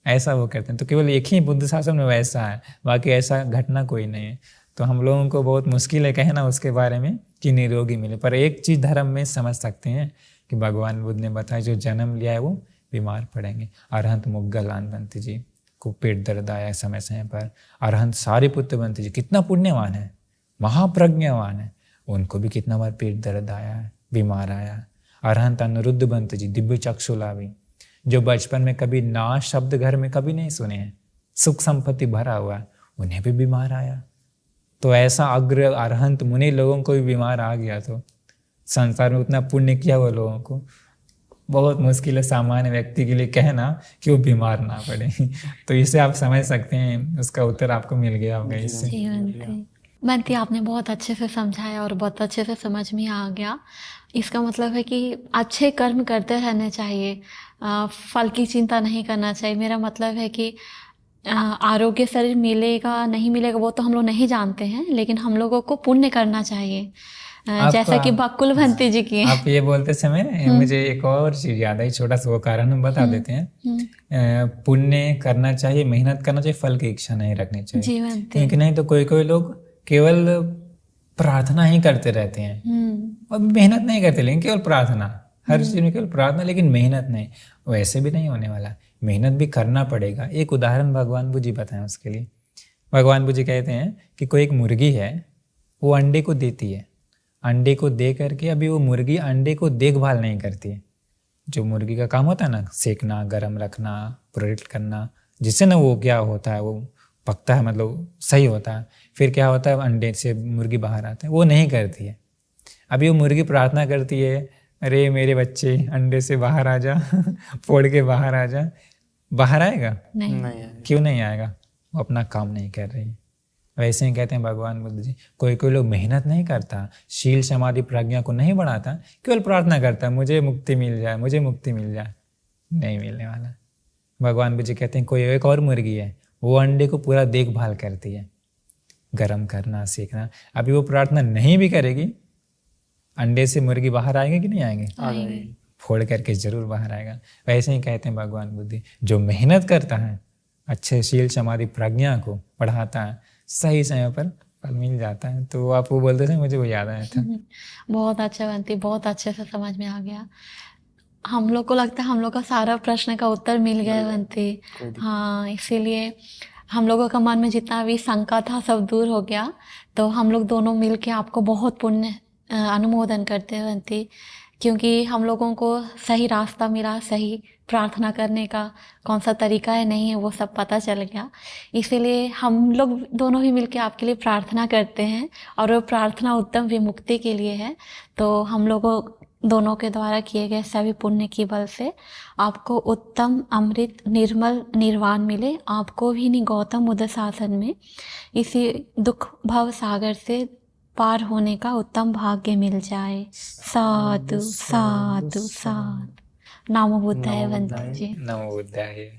ऐसा वो करते हैं। तो केवल एक ही बुद्ध शासन में वैसा है, बाकी ऐसा घटना कोई नहीं है। तो हम लोगों को बहुत मुश्किल है कहना उसके बारे में कि निरोगी मिले। पर एक चीज़ धर्म में समझ सकते हैं कि भगवान बुद्ध ने बताया जो जन्म लिया है वो बीमार पड़ेंगे। अरहंत मुग्गलान भंते जी को पेट दर्द आया समय समय पर। अरहंत सारिपुत्र भंते जी कितना पुण्यवान है, महाप्रज्ञावान है, उनको भी कितना बार पेट दर्द आया है, बीमार आया। अरहंत अनिरुद्ध भंते जी दिव्य चक्षुलाभी, जो बचपन में कभी ना शब्द घर में कभी नहीं सुने हैं, सुख संपत्ति भरा हुआ है, उन्हें भी बीमार आया। तो ऐसा अग्र अरहंत मुनि लोगों को भी बीमार आ गया, तो संसार में उतना पुण्य किया वो लोगों को बहुत मुश्किल है सामान्य व्यक्ति के लिए कहना कि वो बीमार ना पड़े। तो इसे आप समझ सकते हैं, उसका उत्तर आपको मिल गया होगा इससे। बंटी, आपने बहुत अच्छे से समझाया और बहुत अच्छे से समझ में आ गया। इसका मतलब है कि अच्छे कर्म करते रहने चाहिए, फल की चिंता नहीं करना चाहिए। मेरा मतलब है कि आरोग्य शरीर मिलेगा नहीं मिलेगा वो तो हम लोग नहीं जानते हैं, लेकिन हम लोगों को पुण्य करना चाहिए, जैसा कि बकुल भंते जी की। आप ये बोलते समय मुझे एक और चीज याद आई, छोटा सा वो कारण हम बता देते हैं। पुण्य करना चाहिए, मेहनत करना चाहिए, फल की इच्छा नहीं रखनी चाहिए। क्योंकि नहीं तो कोई कोई लोग केवल प्रार्थना ही करते रहते हैं और मेहनत नहीं करते, लेकिन केवल प्रार्थना, हर चीज में केवल प्रार्थना, लेकिन मेहनत नहीं। वैसे भी नहीं होने वाला, मेहनत भी करना पड़ेगा। एक उदाहरण भगवान बुद्ध जी बताएं उसके लिए। भगवान बुद्ध जी कहते हैं कि कोई एक मुर्गी है, वो अंडे को देती है, अंडे को दे करके अभी वो मुर्गी अंडे को देखभाल नहीं करती है। जो मुर्गी का काम होता है ना, सेकना, गर्म रखना, प्रोटेक्ट करना, जिससे ना वो क्या होता है, वो पकता है, मतलब सही होता है। फिर क्या होता है, अंडे से मुर्गी बाहर आता है, वो नहीं करती है। अभी वो मुर्गी प्रार्थना करती है, अरे मेरे बच्चे अंडे से बाहर आ जा, फोड़ के बाहर आ जा। बाहर आएगा? नहीं। क्यों नहीं आएगा? वो अपना काम नहीं कर रही। वैसे ही कहते हैं भगवान बुद्ध जी, कोई कोई लोग मेहनत नहीं करता, शील समाधि प्रज्ञा को नहीं बढ़ाता, केवल प्रार्थना करता मुझे मुक्ति मिल जाए, मुझे मुक्ति मिल जाए, नहीं मिलने वाला। भगवान बुद्ध जी कहते हैं कोई एक और मुर्गी है, वो अंडे को पूरा देखभाल करती है, गरम करना, सेकना। अभी वो प्रार्थना नहीं भी करेगी, अंडे से मुर्गी बाहर आएंगे कि नहीं आएंगे? फोड़ करके जरूर बाहर आएगा। वैसे ही कहते हैं भगवान बुद्ध, जो मेहनत करता है, अच्छे शील समाधि प्रज्ञा को बढ़ाता है, सही समय पर फल मिल जाता है। तो आप वो बोलते थे, मुझे वो याद आया था। बहुत अच्छा बंटी, बहुत अच्छे से समझ में आ गया। हम लोग को लगता है हम लोग का सारा प्रश्न का उत्तर मिल गया बंटी। हाँ, इसीलिए हम लोगों का मन में जितना भी शंका था सब दूर हो गया। तो हम लोग दोनों मिल के आपको बहुत पुण्य अनुमोदन करते हैं बंटी, क्योंकि हम लोगों को सही रास्ता मिला, सही प्रार्थना करने का कौन सा तरीका है नहीं है वो सब पता चल गया। इसीलिए हम लोग दोनों ही मिलके आपके लिए प्रार्थना करते हैं, और वो प्रार्थना उत्तम विमुक्ति के लिए है। तो हम लोगों दोनों के द्वारा किए गए सभी पुण्य की बल से आपको उत्तम अमृत निर्मल निर्वाण मिले, आपको भी नहीं गौतम बुद्ध शासन में इसी दुख भव सागर से पार होने का उत्तम भाग्य मिल जाए। साधु साधु साधु। नमो बुद्धाय बंटी जी। नमो बुद्धाय।